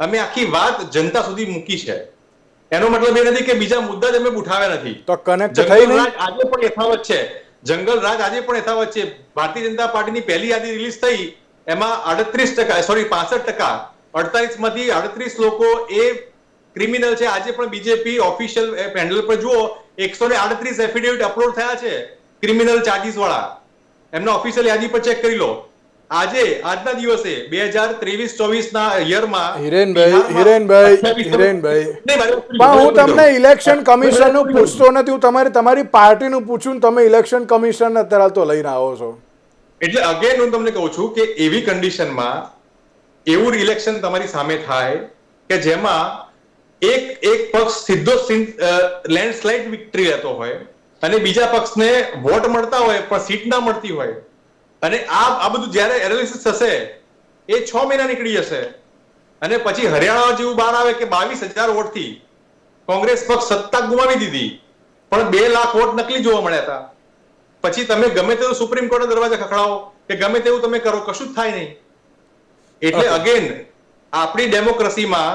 અમે આખી વાત જનતા સુધી મૂકી છે. એનો મતલબ એ નથી કે બીજા મુદ્દા જ અમે ઉઠાવ્યા નથી. તો કનેક્ટ થઈ જંગલ નહીં. રાજ આજે પણ યથાવત છે. જંગલ રાજ આજે પણ યથાવત છે. ભારતીય જનતા પાર્ટીની પહેલી યાદી રિલીઝ થઈ, એમાં 65% 48 માંથી 38 લોકો એ ક્રિમિનલ છે. આજે પણ બીજેપી ઓફિશિયલ પેનલ પર જુઓ, 138 એફિડેવિટ અપલોડ થયા છે ક્રિમિનલ ચાર્જીસ વાળા. એમના ઓફિશિયલ યાદી પર ચેક કરી લો. આજના દિવસે 2023-24 ના યરમાં હિરેનભાઈ પણ હું તમને ઇલેક્શન કમિશન નું પૂછતો નથી, હું તમારી પાર્ટીનું પૂછું. તમે ઇલેક્શન કમિશન અત્યારે તો લઈને આવો છો. એટલે અગેન હું તમને કહું છું કે એવી કન્ડિશનમાં એવું ઇલેક્શન તમારી સામે થાય કે જેમાં એક પક્ષ સીધો લેન્ડસ્લાઇડ વિક્ટરી લેતો હોય અને બીજા પક્ષને વોટ મળતા હોય પણ સીટ ના મળતી હોય, અને આ બધું જયારે એનાલિસિસ થશે એ 6 મહિના નીકળી જશે, અને પછી હરિયાણા જેવું બહાર આવે કે 22,000 વોટથી કોંગ્રેસ પક્ષ સત્તા ગુમાવી દીધી, પણ 2 લાખ વોટ નકલી જોવા મળ્યા હતા. પછી તમે ગમે તેવું સુપ્રીમ કોર્ટના દરવાજા ખખડાવો કે ગમે તેવું તમે કરો, કશું જ થાય નહીં. એટલે અગેન આપણી ડેમોક્રેસીમાં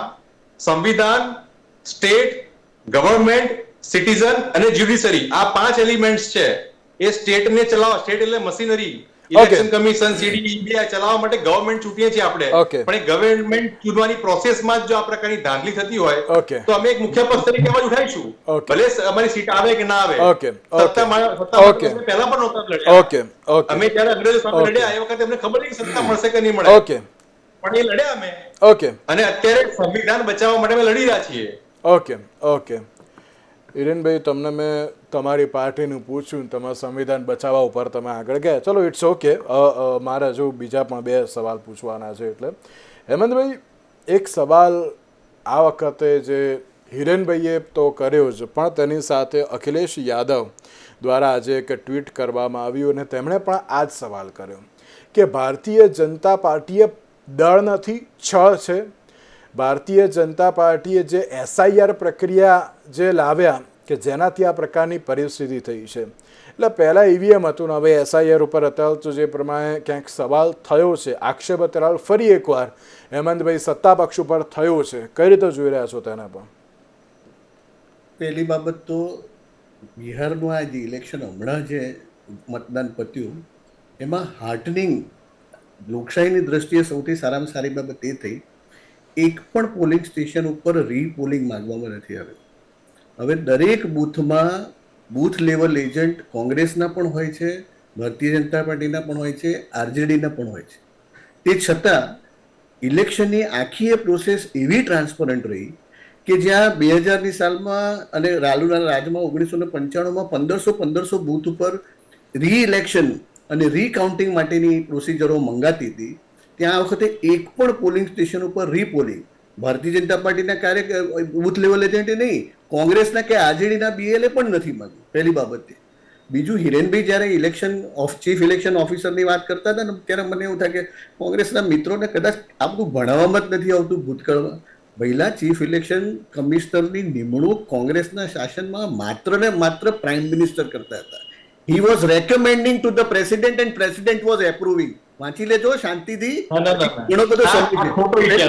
સંવિધાન, સ્ટેટ, ગવર્નમેન્ટ, સિટીઝન અને જ્યુડિશરી, આ 5 એલિમેન્ટ્સ છે. એ સ્ટેટને ચલાવવા, સ્ટેટ એટલે મશીનરી, ઇલેક્શન કમિશન, સીડી ચલાવવા માટે ગવર્નમેન્ટ ચૂંટીએ છીએ આપણે, પણ એ ગવર્નમેન્ટ ચૂંટવાની પ્રોસેસમાં જો આ પ્રકારની ધાંધલી થતી હોય તો અમે એક મુખ્ય પક્ષ તરીકે અવાજ ઉઠાવીશું, ભલે અમારી સીટ આવે કે ના આવે. સત્તા પહેલા પણ નહોતા લડ્યા અમે, જ્યારે અંગ્રેજો સામે લડ્યા એ વખતે અમને ખબર નહીં સત્તા મળશે કે નહીં મળે, પણ એ લડ્યા અમે. અને અત્યારે સંવિધાન બચાવવા માટે અમે લડી રહ્યા છીએ. ઓકે હિરેનભાઈ, તમને મેં તમારી પાર્ટીનું પૂછ્યું, તમારા સંવિધાન બચાવવા ઉપર તમે આગળ ગયા. ચલો, ઇટ્સ ઓકે. મારે હજુ બીજા પણ 2 સવાલ પૂછવાના છે. એટલે હેમંતભાઈ, એક સવાલ આ વખતે જે હિરેનભાઈએ તો કર્યો જ, પણ તેની સાથે અખિલેશ યાદવ દ્વારા આજે એક ટ્વીટ કરવામાં આવ્યું અને તેમણે પણ આ જ સવાલ કર્યો કે ભારતીય જનતા પાર્ટીએ દળ નથી, છળ છે. ભારતીય જનતા પાર્ટીએ જે SIR પ્રક્રિયા જે લાવ્યા કે જેનાથી આ પ્રકારની પરિસ્થિતિ થઈ છે. એટલે પહેલાં EVM હતું ને હવે SIR ઉપર અત્યારે તો જે પ્રમાણે ક્યાંક સવાલ થયો છે, આક્ષેપ અત્યારે ફરી એકવાર હેમંતભાઈ સત્તા પક્ષ ઉપર થયો છે, કઈ રીતે જોઈ રહ્યા છો તેના પર? પહેલી બાબત તો બિહારનું આ જે ઇલેક્શન હમણાં જે મતદાન પત્યું એમાં હાર્ટનિંગ, લોકશાહીની દ્રષ્ટિએ સૌથી સારામાં સારી બાબત એ થઈ, એક પણ પોલિંગ સ્ટેશન ઉપર રીપોલિંગ માંગવામાં નથી આવ્યું. હવે દરેક બૂથમાં બૂથ લેવલ એજન્ટ કોંગ્રેસના પણ હોય છે, ભારતીય જનતા પાર્ટીના પણ હોય છે, RJDના પણ હોય છે. તે છતાં ઇલેક્શનની આખી એ પ્રોસેસ એવી ટ્રાન્સપરન્ટ રહી કે જ્યાં 2000ની સાલમાં અને લાલુના રાજમાં 1995માં 1500 બૂથ ઉપર રીઇલેક્શન અને રીકાઉન્ટિંગ માટેની પ્રોસિજરો મંગાતી હતી, ત્યાં આ વખતે એક પણ પોલિંગ સ્ટેશન ઉપર રીપોલિંગ ભારતીય જનતા પાર્ટીના બૂથ લેવલ એજન્ટે નહીં, કોંગ્રેસના કે RJDના BLA પણ નથી માંગ્યું. પહેલી બાબત. બીજું, હિરેનભાઈ જ્યારે ચીફ ઇલેક્શન ઓફિસરની વાત કરતા હતા ને ત્યારે મને એવું થાય કે કોંગ્રેસના મિત્રોને કદાચ આ બધું ભણાવવામાં જ નથી આવતું ભૂતકાળમાં. પહેલા ચીફ ઇલેક્શન કમિશનરની નિમણૂક કોંગ્રેસના શાસનમાં માત્ર ને માત્ર પ્રાઇમ મિનિસ્ટર કરતા હતા. He was recommending to the president and president was approving. વાંચી લેજો શાંતિથી, ઘણો બધો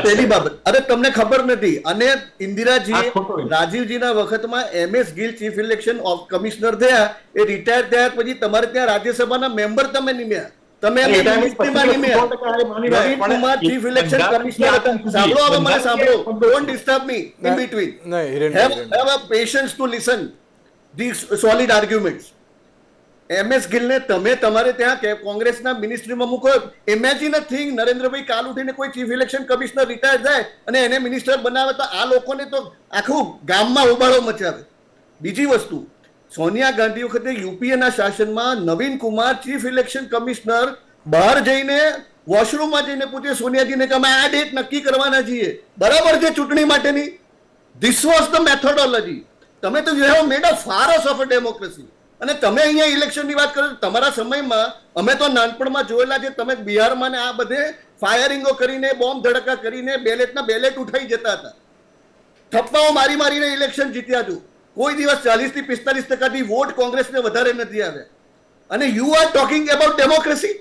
પહેલી બાબત. અરે તમને ખબર નથી. અને ઇન્દિરાજી, રાજીવજીના વખતમાં MS Gill chief election commissioner થયા, એ રિટાયર થયા પછી તમારે ત્યાં રાજ્યસભાના મેમ્બર તમે નિમ્યા, તમે નવીન કુમાર ચીફ ઇલેક્શન કમિશનર હતા. સાંભળો, હવે મને સાંભળો, don't disturb me in between. Have a patience to listen these solid arguments. MS ગિલને તમે તમારે ત્યાં કોંગ્રેસના મિનિસ્ટ્રીમાં મૂકો. ઇમેજિન અ થિંગ, નરેન્દ્રભાઈ કાલ ઉઠીને કોઈ ચીફ ઇલેક્શન કમિશનર રિટાયર થાય અને એને મિનિસ્ટર બનાવે તો આ લોકોને તો આખું ગામમાં ઉબાળો મચાવે. બીજી વસ્તુ, સોનિયા ગાંધી વખતે યુપીએના શાસનમાં નવીન કુમાર ચીફ ઇલેક્શન કમિશનર બહાર જઈને વોશરૂમમાં જઈને પૂછે સોનિયાજીને કે અમે આ ડેટ નક્કી કરવાના છીએ, બરાબર છે ચૂંટણી માટેની. This was the methodology. તમે તો you have made a farce of a democracy. અને તમે અહીંયા ઇલેક્શનની વાત કરો, તમારા સમયમાં અમે તો નાનપણમાં જોયેલા છે, તમે બિહારમાં ને આ બધે ફાયરિંગો કરીને બોમ્બ ધડકા કરીને બેલેટ ઉઠાઈ જતા હતા. થપ્પાઓ મારી મારીને ઇલેક્શન જીત્યા છું. કોઈ દિવસ 40 થી 45% વોટ કોંગ્રેસને વધારે નથી આવ્યા. અને you are talking about democracy.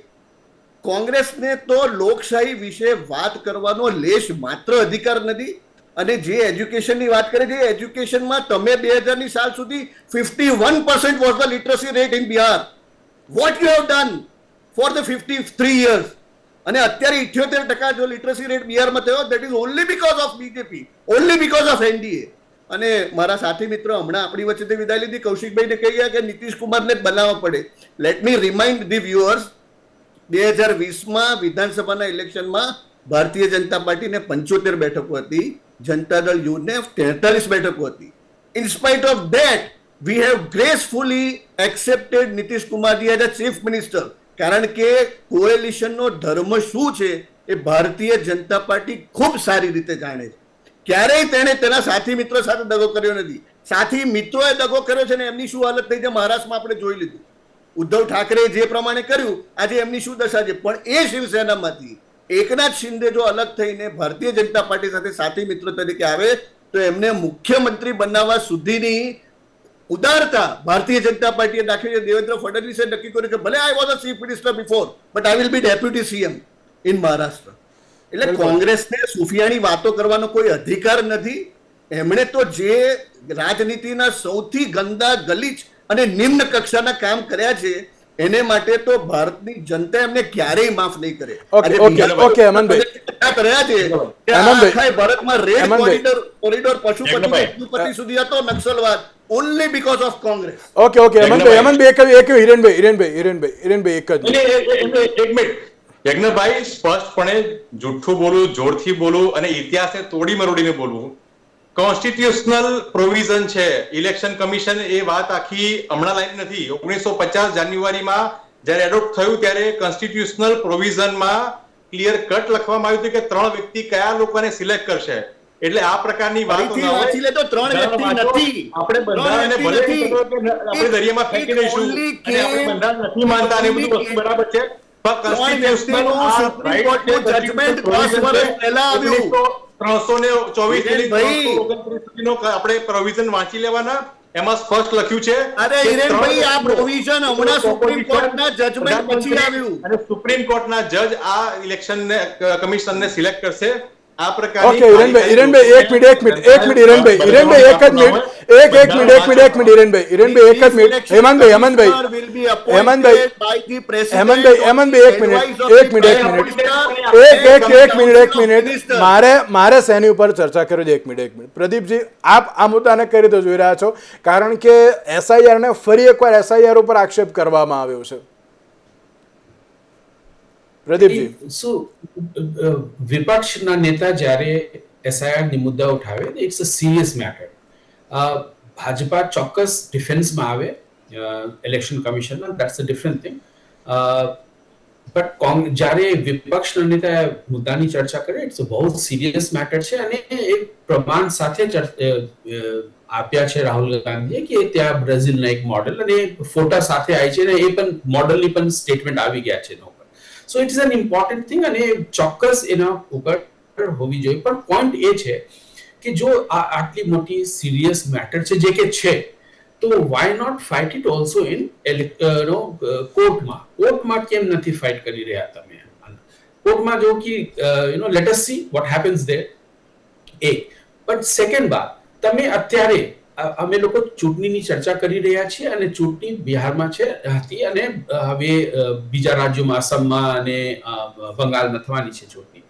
કોંગ્રેસને તો લોકશાહી વિશે વાત કરવાનો લેશ માત્ર અધિકાર નથી. અને જે એજ્યુકેશનની વાત કરે છે, એજ્યુકેશનમાં તમે 2000ની સાલ સુધી 51% was the literacy rate in Bihar. What you have done for the 53 years. અને અત્યારે 78% જો લિટરસી રેટ બિહારમાં થયો, that is only because of BJP, only because of NDA. અને મારા સાથી મિત્રો હમણાં આપણી વચ્ચેથી વિદાય લીધી, કૌશિકભાઈને કહી ગયા કે નીતિશ કુમારને જ બનાવવા પડે. Let me remind the viewers, 2020માં વિધાનસભાના ઇલેક્શનમાં ભારતીય જનતા પાર્ટીને 75 બેઠકો હતી, જનતા દળ યુને 43 બેઠકો હતી. In spite of that we have gracefully accepted Nitish Kumar ji as a chief minister. કારણ કે કોએલિશનનો ધર્મ શું છે એ ભારતીય જનતા પાર્ટી ખૂબ સારી રીતે જાણે છે. ક્યારેય તેણે તેના સાથી મિત્રો સાથે દગો કર્યો નથી. સાથી મિત્રોએ દગો કર્યો છે ને એમની શું હાલત થઈ છે મહારાષ્ટ્રમાં આપણે જોઈ લીધું. ઉદ્ધવ ઠાકરે જે પ્રમાણે કર્યું, આજે એમની શું દશા છે. પણ એ શિવસેનામાંથી એકનાથ શિંદે જો અલગ થઈને ભારતીય જનતા પાર્ટી સાથે સાથી મિત્ર તરીકે આવે તો એમને મુખ્યમંત્રી બનાવવા સુધીની ઉદારતા ભારતીય જનતા પાર્ટીએ દાખવી છે. દેવેન્દ્ર ફડણવીસે નક્કી કર્યું કે ભલે I was a chief minister before, but I will be deputy CM in Maharashtra. એટલે કોંગ્રેસને સુફિયાની વાતો કરવાનો કોઈ અધિકાર નથી. એમણે તો જે રાજનીતિના સૌથી ગંદા, ગલીચ અને નિમ્ન કક્ષાના કામ કર્યા છે એને માટે તો ભારતની જનતા એમને ક્યારેય માફ નહીં કરે. ઓકે અમનભાઈ, કર્યા છે આખા ભારતમાં રેડ કોરિડોર પશુપતિ સુધી હતો નક્સલવાદ, only because of Congress. Okay અમનભાઈ એક હિરેનભાઈ એક જ એક મિનિટ. યજ્ઞભાઈ, સ્પષ્ટપણે જૂઠું બોલવું, જોરથી બોલવું અને ઇતિહાસને તોડી મરોડીને બોલવું કોન્સ્ટિટ્યુશનલ પ્રોવિઝન છે. ઇલેક્શન કમિશન એ વાત આખી હમણાં લાઈન નથી. 1950 જાન્યુઆરીમાં જ્યારે એડોપ્ટ થયું ત્યારે કોન્સ્ટિટ્યુશનલ પ્રોવિઝનમાં ક્લિયર કટ લખવામાં આવ્યું હતું કે 3 વ્યક્તિ કયા લોકોને સિલેક્ટ કરશે. એટલે આ પ્રકારની વાતો ન હોય. આપણે બંધારણને ભલે આપણે દરિયામાં ફેંકી દઈશું અને આપણે બંધારણ નથી માનતા અને બધું વસ્તુ બરાબર છે, પણ કોન્સ્ટિટ્યુશનલ જજમેન્ટ 10 વર્ષ પહેલા આવ્યું. 324 આપણે પ્રોવિઝન વાંચી લેવાના, એમાં સ્પષ્ટ લખ્યું છે. અરે હિરેનભાઈ, આ પ્રોવિઝન હમણાં સુપ્રીમ કોર્ટના જજમેન્ટ પછી આવ્યું અને સુપ્રીમ કોર્ટના જજ આ ઇલેક્શન કમિશનને સિલેક્ટ કરશે. આ પ્રકારની ઓકે હિરેનભાઈ એક મિનિટ હિરેનભાઈ એક જ મિનિટ હેમંતભાઈ મારે શેની ઉપર ચર્ચા કરી છે. એક મિનિટ પ્રદીપજી, આપ આ મુદ્દાને કઈ રીતે જોઈ રહ્યા છો? કારણ કે SIR ને ફરી એકવાર SIR ઉપર આક્ષેપ કરવામાં આવ્યો છે. પ્રદીપજી, શું વિપક્ષના નેતા જ્યારે SIR ની મુદ્દા ઉઠાવે, it's a serious matter. Bhajpa ચોક્કસ ડિફેન્સમાં આવે ઇલેક્શન કમિશનના, that's a different thing. But જ્યારે વિપક્ષના નેતા મુદ્દાની ચર્ચા કરે, ઇટ્સ અ બહુ સિરિયસ મેટર છે. અને એક પ્રમાણ સાથે આપ્યા છે રાહુલ ગાંધીએ કે ત્યાં બ્રાઝિલના એક મોડેલ અને ફોટા સાથે આવી છે અને એ પણ મોડેલની પણ સ્ટેટમેન્ટ આવી ગયા છે. So it is an important thing અને ચોક્કસ એના ઉપર હોવી જોઈએ. પણ પોઈન્ટ એ છે કે જો આટલી મોટી સિરિયસ મેટર છે જે કે છે, તો why not fight it also in કોર્ટમાં કેમ નથી ફાઇટ કરી રહ્યા તમે? કોર્ટમાં જો કે let S see what happens there. But second વાત, તમે અત્યારે અમે લોકો ચૂંટણીની ચર્ચા કરી રહ્યા છીએ અને ચૂંટણી બિહારમાં હતી અને હવે બીજા રાજ્યોમાં આસામમાં અને બંગાળમાં થવાની છે ચૂંટણી.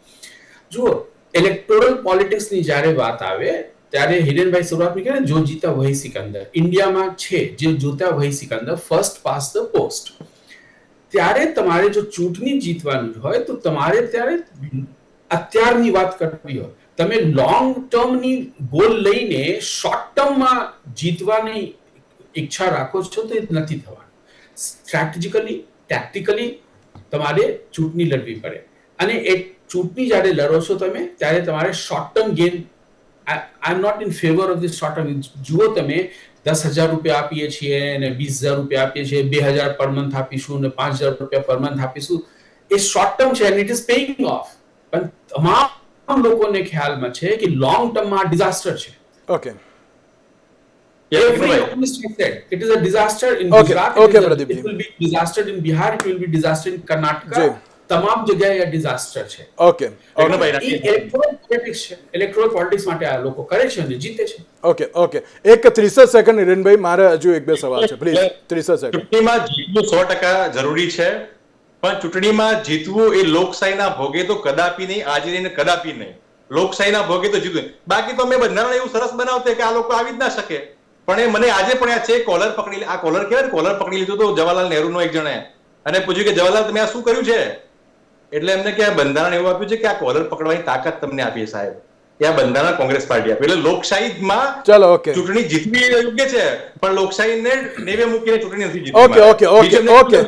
જુઓ, ઇલેક્ટોરલ પોલિટિક્સની જ્યારે વાત આવે ત્યારે હિરેનભાઈ શરૂઆતમાં કહે ને જો જીતા વહી સિકંદર, ઇન્ડિયામાં છે જે જોતા વહી Sikandar, first pass the post. ત્યારે તમારે જો ચૂંટણી જીતવાનું હોય તો તમારે ત્યારે અત્યારની વાત કરવી હોય, તમે લોંગ ટર્મની ગોલ લઈને શોર્ટ ટર્મમાં જીતવાની ઈચ્છા રાખો છો તો એ નથી થવાનું. સ્ટ્રેટેજિકલી ટેક્ટિકલી તમારે ચૂંટણી લડવી પડે, અને એ ચૂંટણી જ્યારે લડો છો તમે ત્યારે તમારે short term game, I am not in favour of this short term. જુઓ તમે 10,000 રૂપિયા આપીએ છીએ અને 20,000 રૂપિયા આપીએ છીએ, 2,000 પર મંથ આપીશું અને 5,000 રૂપિયા પર મંથ આપીશું, એ શોર્ટ ટર્મ છે અને ઇટ ઇઝ પેઇંગ ઓફ. પણ તમામ લોકોને ખ્યાલમાં છે કે લોંગ ટર્મમાં ડિઝાસ્ટર છે. Okay Every economist has said it is a disaster in Okay, Gujarat. okay, it Pradeep ji. will be disaster in Bihar. It will be disaster in Karnataka. જી. તમામ જગ્યાએ આ disaster છે. ઓકે યજ્ઞભાઈ, એ electoral politics છે. electoral politics માટે આ લોકો કરે છે અને જીતે છે. ઓકે ઓકે એક 30 સેકન્ડ હિરેનભાઈ, મારે હજુ એક બે સવાલ છે, પ્લીઝ 30 સેકન્ડ. ચૂંટણીમાં જીતવું 100% જરૂરી છે, પણ ચૂંટણીમાં જીતવું એ લોકશાહીના ભોગે તો કદાપી નહીં, આજે નહીં ને કદાપી નહીં. લોકશાહીના ભોગે તો જીતવું. બાકી તો અમે બંધારણ એવું સરસ બનાવતે કે આ લોકો આવી જ ના શકે. પણ એ મને આજે પણ યાદ છે, કોલર પકડી, આ કોલર કહેવાય ને, કોલર પકડી લીધું તો જવાહરલાલ નહેરુનો એક જણે, અને પૂછ્યું કે જવાહરલાલ તમે આ શું કર્યું છે? એટલે એમને કે બંધારણ એવું આપ્યું છે કે આ કોલર પકડવાની તાકાત તમને આપી સાહેબ, કે આ બંધારણ કોંગ્રેસ પાર્ટી આપી. એટલે લોકશાહીમાં ચાલો ઓકે ચૂંટણી જીતવી યોગ્ય છે, પણ લોકશાહીને નેવે મૂકીને ચૂંટણી નથી જીતવી. Okay okay okay okay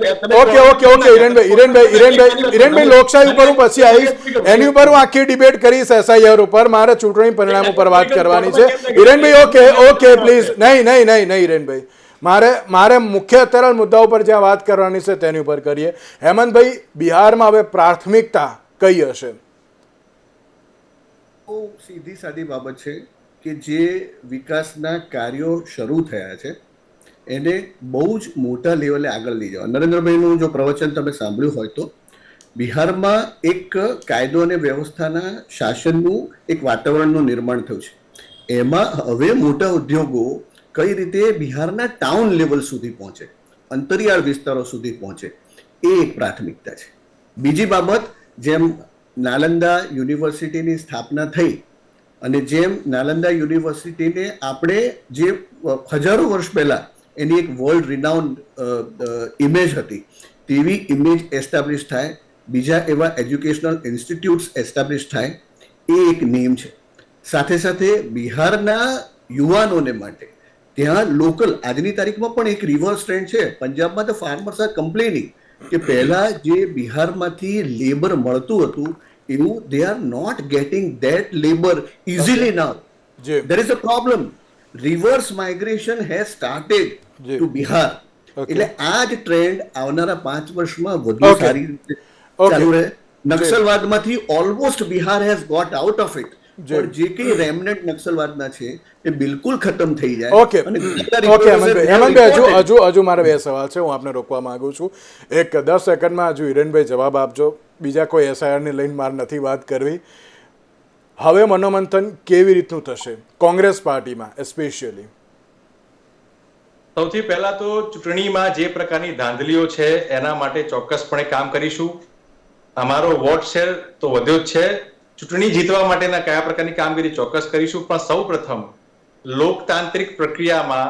okay okay okay હિરેનભાઈ લોકશાહી ઉપર હું પછી આવીશ, એની ઉપર હું આખી ડિબેટ કરીશ SIR ઉપર. મારે ચૂંટણી પરિણામ ઉપર વાત કરવાની છે હિરેનભાઈ. ઓકે ઓકે પ્લીઝ, નહીં હિરેનભાઈ, મારે મુખ્ય અત્યારે મુદ્દાઓ પર જ્યાં વાત કરવાની છે તેની ઉપર કરીએ. હેમંતભાઈ, બિહારમાં હવે પ્રાથમિકતા કઈ હશે? બહુ સીધી સાદી બાબત છે કે જે વિકાસના કાર્યો શરૂ થયા છે એને બહુ જ મોટા લેવલે આગળ લઈ જવા. નરેન્દ્રભાઈનું જો પ્રવચન તમે સાંભળ્યું હોય તો બિહારમાં એક કાયદો અને વ્યવસ્થાના શાસનનું એક વાતાવરણનું નિર્માણ થયું છે. એમાં હવે મોટા ઉદ્યોગો કઈ રીતે બિહારના ટાઉન લેવલ સુધી પહોંચે, અંતરિયાળ વિસ્તારો સુધી પહોંચે, એ એક પ્રાથમિકતા છે. બીજી બાબત, જેમ નાલંદા યુનિવર્સિટીની સ્થાપના થઈ અને જેમ નાલંદા યુનિવર્સિટીને આપણે જે હજારો વર્ષ પહેલા એની એક વર્લ્ડ રિનાઉન્ડ ઇમેજ હતી તેવી ઇમેજ એસ્ટાબ્લિશ થાય, બીજા એવા એજ્યુકેશનલ ઇન્સ્ટિટ્યૂટ્સ એસ્ટાબ્લિશ થાય, એ એક નિયમ છે. સાથે સાથે બિહારના યુવાનોને માટે ત્યાં લોકલ, આજની તારીખમાં પણ એક રિવર્સ ટ્રેન્ડ છે. પંજાબમાં તો ફાર્મર્સ આર કમ્પ્લેનિંગ કે પહેલા જે બિહારમાંથી લેબર મળતું હતું એવું they are not getting that labor easily now. There is a problem. Reverse migration has started to Bihar. એટલે આ જ ટ્રેન્ડ આવનારા 5 વર્ષમાં વધુ સારી રીતે ચાલુ રહે. નક્સલવાદમાંથી almost Bihar has got out of it, પણ જે કઈ રેમનેન્ટ નક્સલવાદના છે એ બિલકુલ ખતમ થઈ જાય. ઓકે હેમંતભાઈ, હજુ મારા બે સવાલ છે, હું આપને રોકવા માંગુ છું. એક 10 સેકન્ડમાં હજુ હિરેનભાઈ જવાબ આપજો. બીજા કોઈ SIR ને લઈને મારે નથી વાત કરવી. હવે મનોમંથન કેવી રીતનું થશે કોંગ્રેસ પાર્ટીમાં એસ્પેશિયલી? સૌથી પહેલા તો ચૂંટણીમાં જે પ્રકારની ધાંધલીઓ છે એના માટે ચોક્કસપણે કામ કરીશું. અમારો વોટ શેર તો વધ્યો જ છે. ચૂંટણી જીતવા માટેના કયા પ્રકારની કામગીરી ચોક્કસ કરીશું, પણ સૌ પ્રથમ લોકતાંત્રિક પ્રક્રિયામાં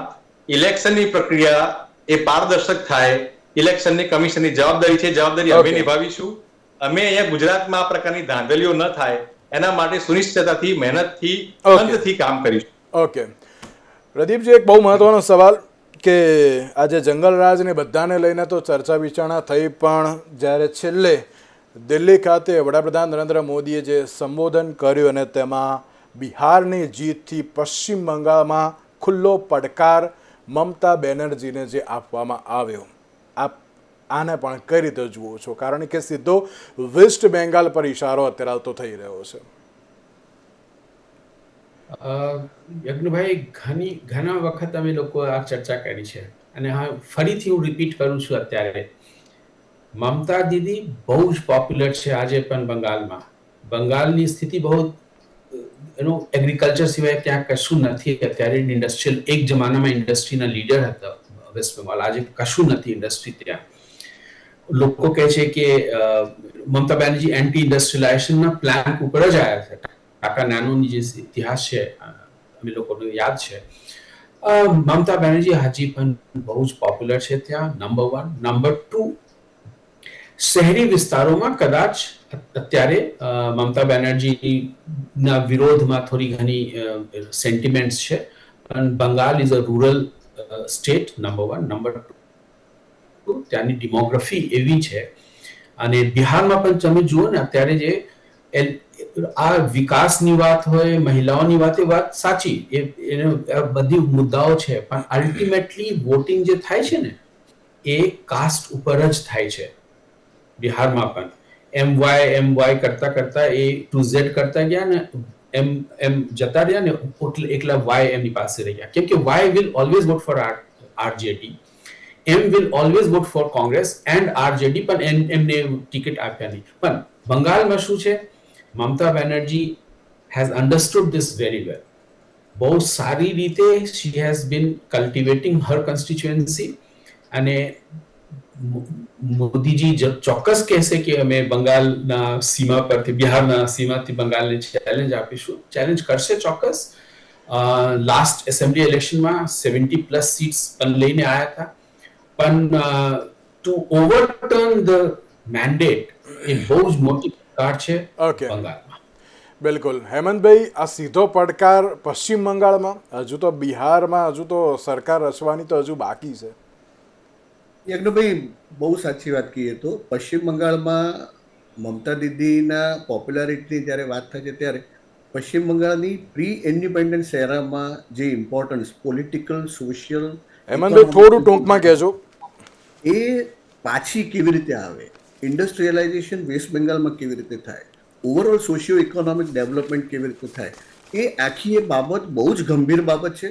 ઇલેક્શનની પ્રક્રિયા એ પારદર્શક થાય, ઇલેક્શનની કમિશનની જવાબદારી છે, જવાબદારી અમે નિભાવીશું. અમે અહીંયા ગુજરાતમાં આ પ્રકારની ધાંધલીઓ ન થાય એના માટે સુનિશ્ચિતતાથી, મહેનતથી, અંતથી કામ કરીશું. ઓકે પ્રદીપજી, એક બહુ મહત્વનો સવાલ કે આજે જંગલરાજ ને બધાને લઈને તો ચર્ચા વિચારણા થઈ, પણ જ્યારે છેલ્લે દિલ્હી ખાતે વડાપ્રધાન નરેન્દ્ર મોદીએ જે સંબોધન કર્યું અને તેમાં બિહારની જીતથી પશ્ચિમ બંગાળમાં ખુલ્લો પડકાર મમતા બેનર્જીને જે આપવામાં આવ્યો, આપ આને પણ કઈ રીતે જુઓ છો? કારણ કે સીધો વેસ્ટ બેંગાલ પર ઇશારો અત્યારે તો થઈ રહ્યો છે. યજ્ઞભાઈ, ઘણા વખત અમે લોકો આ ચર્ચા કરી છે અને હા ફરીથી હું રિપીટ કરું છું. અત્યારે મમતા દીદી બહુ જ પોપ્યુલર છે આજે પણ બંગાળમાં. બંગાળની સ્થિતિ બહુ, એનું એગ્રીકલ્ચર સિવાય ત્યાં કશું નથી અત્યારે. ઇન્ડસ્ટ્રીયલ, એક જમાનામાં ઇન્ડસ્ટ્રીના લીડર હતા વેસ્ટ બંગાળ, આજે કશું નથી ઇન્ડસ્ટ્રી ત્યાં. લોકો કહે છે કે મમતા બેનર્જી એન્ટી ઇન્ડસ્ટ્રીયલાઇઝેશનના પ્લાન ઉપર જ આવ્યા છે. ટાટા નેનોની જે ઇતિહાસ છે અમે લોકોને યાદ છે. મમતા બેનર્જી હજી પણ બહુ જ પોપ્યુલર છે ત્યાં, નંબર 1. નંબર 2, શહેરી વિસ્તારોમાં કદાચ અત્યારે મમતા બેનર્જીના વિરોધમાં થોડી ઘણી સેન્ટિમેન્ટ્સ છે, પણ Bengal is a rural state, number 1. Number 2, ત્યાંની ડેમોગ્રાફી એવી છે. અને બિહારમાં પણ તમે જુઓ ને અત્યારે જે આ વિકાસની વાત હોય, મહિલાઓની વાત, એ વાત સાચી, એ બધી મુદ્દાઓ છે, પણ અલ્ટિમેટલી વોટિંગ જે થાય છે ને એ કાસ્ટ ઉપર જ થાય છે બિહારમાં પણ. એમ વાય કરતા કરતા એ ટુ ઝેડ કરતા ગયા ને, એમ જતા રહ્યા ને, એકલા વાય એમની પાસે રહ્યા, કેમ કે Y will always vote for RJD, M will always vote for Congress and RJD, પણ એમને ટિકિટ આપ્યા નહીં. પણ બંગાળમાં શું છે, Mamata Banerjee has understood this very well. બહુ સારી રીતે શી હેઝ બીન કલ્ટિવેટિંગ હર કન્સ્ટિટ્યુએન્સી. અને મોદીજી ચોક્કસ કહેશે કે અમે બંગાળના સીમા પરથી, બિહારના સીમાથી બંગાળને ચેલેન્જ આપીશું, ચેલેન્જ કરશે ચોક્કસ. લાસ્ટ એસેમ્બલી ઇલેક્શનમાં 70+ સીટ્સ પણ લઈને આવ્યા હતા, પણ ટુ ઓવરટર્ન ધ મેન્ડેટ એ બહુ જ મોટી પડકાર છે બંગાળમાં. બિલકુલ હેમંતભાઈ, આ સીધો પડકાર પશ્ચિમ બંગાળમાં, હજુ તો બિહારમાં હજુ તો સરકાર રચવાની તો હજુ બાકી છે. યજ્ઞભાઈ બહુ સાચી વાત કહીએ તો પશ્ચિમ બંગાળમાં મમતા દીદીના પોપ્યુલારિટીની જ્યારે વાત થાય છે ત્યારે પશ્ચિમ બંગાળની પ્રી ઇન્ડિપેન્ડન્સ એરામાં જે ઇમ્પોર્ટન્સ પોલિટિકલ, સોશિયલ, હેમંતભાઈ થોડું ટૂંકમાં કહેજો, એ પાછી કેવી રીતે આવે, ઇન્ડસ્ટ્રીયલાઇઝેશન વેસ્ટ બેંગાલમાં કેવી રીતે થાય, ઓવરઓલ સોશિયો ઇકોનોમિક ડેવલપમેન્ટ કેવી રીતે થાય, એ આખી એ બાબત બહુ જ ગંભીર બાબત છે.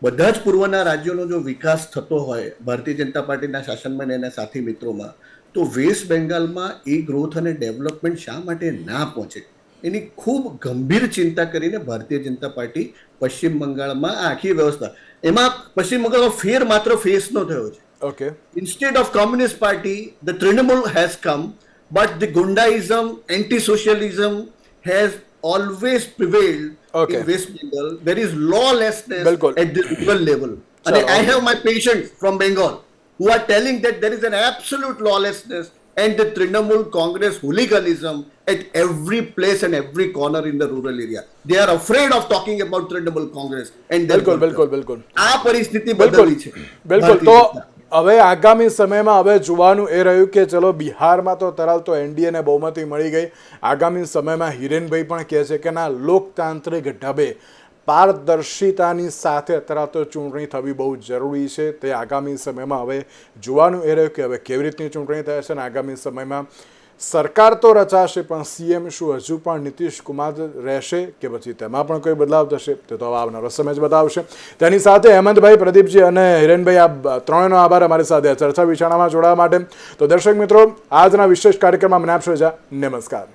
બધા જ પૂર્વના રાજ્યોનો જો વિકાસ થતો હોય ભારતીય જનતા પાર્ટીના શાસનમાં અને એના સાથી મિત્રોમાં, તો વેસ્ટ બેંગાલમાં એ ગ્રોથ અને ડેવલપમેન્ટ શા માટે ના પહોંચે, એની ખૂબ ગંભીર ચિંતા કરીને ભારતીય જનતા પાર્ટી પશ્ચિમ બંગાળમાં આખી વ્યવસ્થા, એમાં પશ્ચિમ બંગાળમાં ફેર માત્ર ફેસનો થયો છે. Okay, instead of communist party the Trinamool has come, but the goondaism, anti socialism has always prevailed in West Bengal. There is lawlessness at the rural level. And I have my patients from Bengal who are telling that there is an absolute lawlessness and the Trinamool Congress hooliganism at every place and every corner in the rural area. They are afraid of talking about Trinamool Congress. And બિલકુલ આ પરિસ્થિતિ બદલવી છે. બિલકુલ. તો હવે આગામી સમયમાં હવે જોવાનું એ રહ્યું કે ચલો બિહારમાં તો તરાલ તો એનડીએને બહુમતી મળી ગઈ, આગામી સમયમાં હિરેનભાઈ પણ કહે છે કે ના, લોકતાંત્રિક ઢબે પારદર્શિતાની સાથે અત્યારે તો ચૂંટણી થવી બહુ જરૂરી છે. તે આગામી સમયમાં હવે જોવાનું એ રહ્યું કે હવે કેવી રીતની ચૂંટણી થાય છે, અને આગામી સમયમાં સરકાર તો રચાશે, પણ સીએમ શું હજુ પણ નીતિશ કુમાર રહેશે કે પછી તેમાં પણ કોઈ બદલાવ થશે, તે તો હવે આવનારો સમય જ બતાવશે. તેની સાથે હેમંતભાઈ, પ્રદીપજી અને હિરેનભાઈ, આ ત્રણેયનો આભાર અમારી સાથે ચર્ચા વિચારણામાં જોડાવા માટે. તો દર્શક મિત્રો, આજના વિશેષ કાર્યક્રમમાં મને આપશો રજા. નમસ્કાર.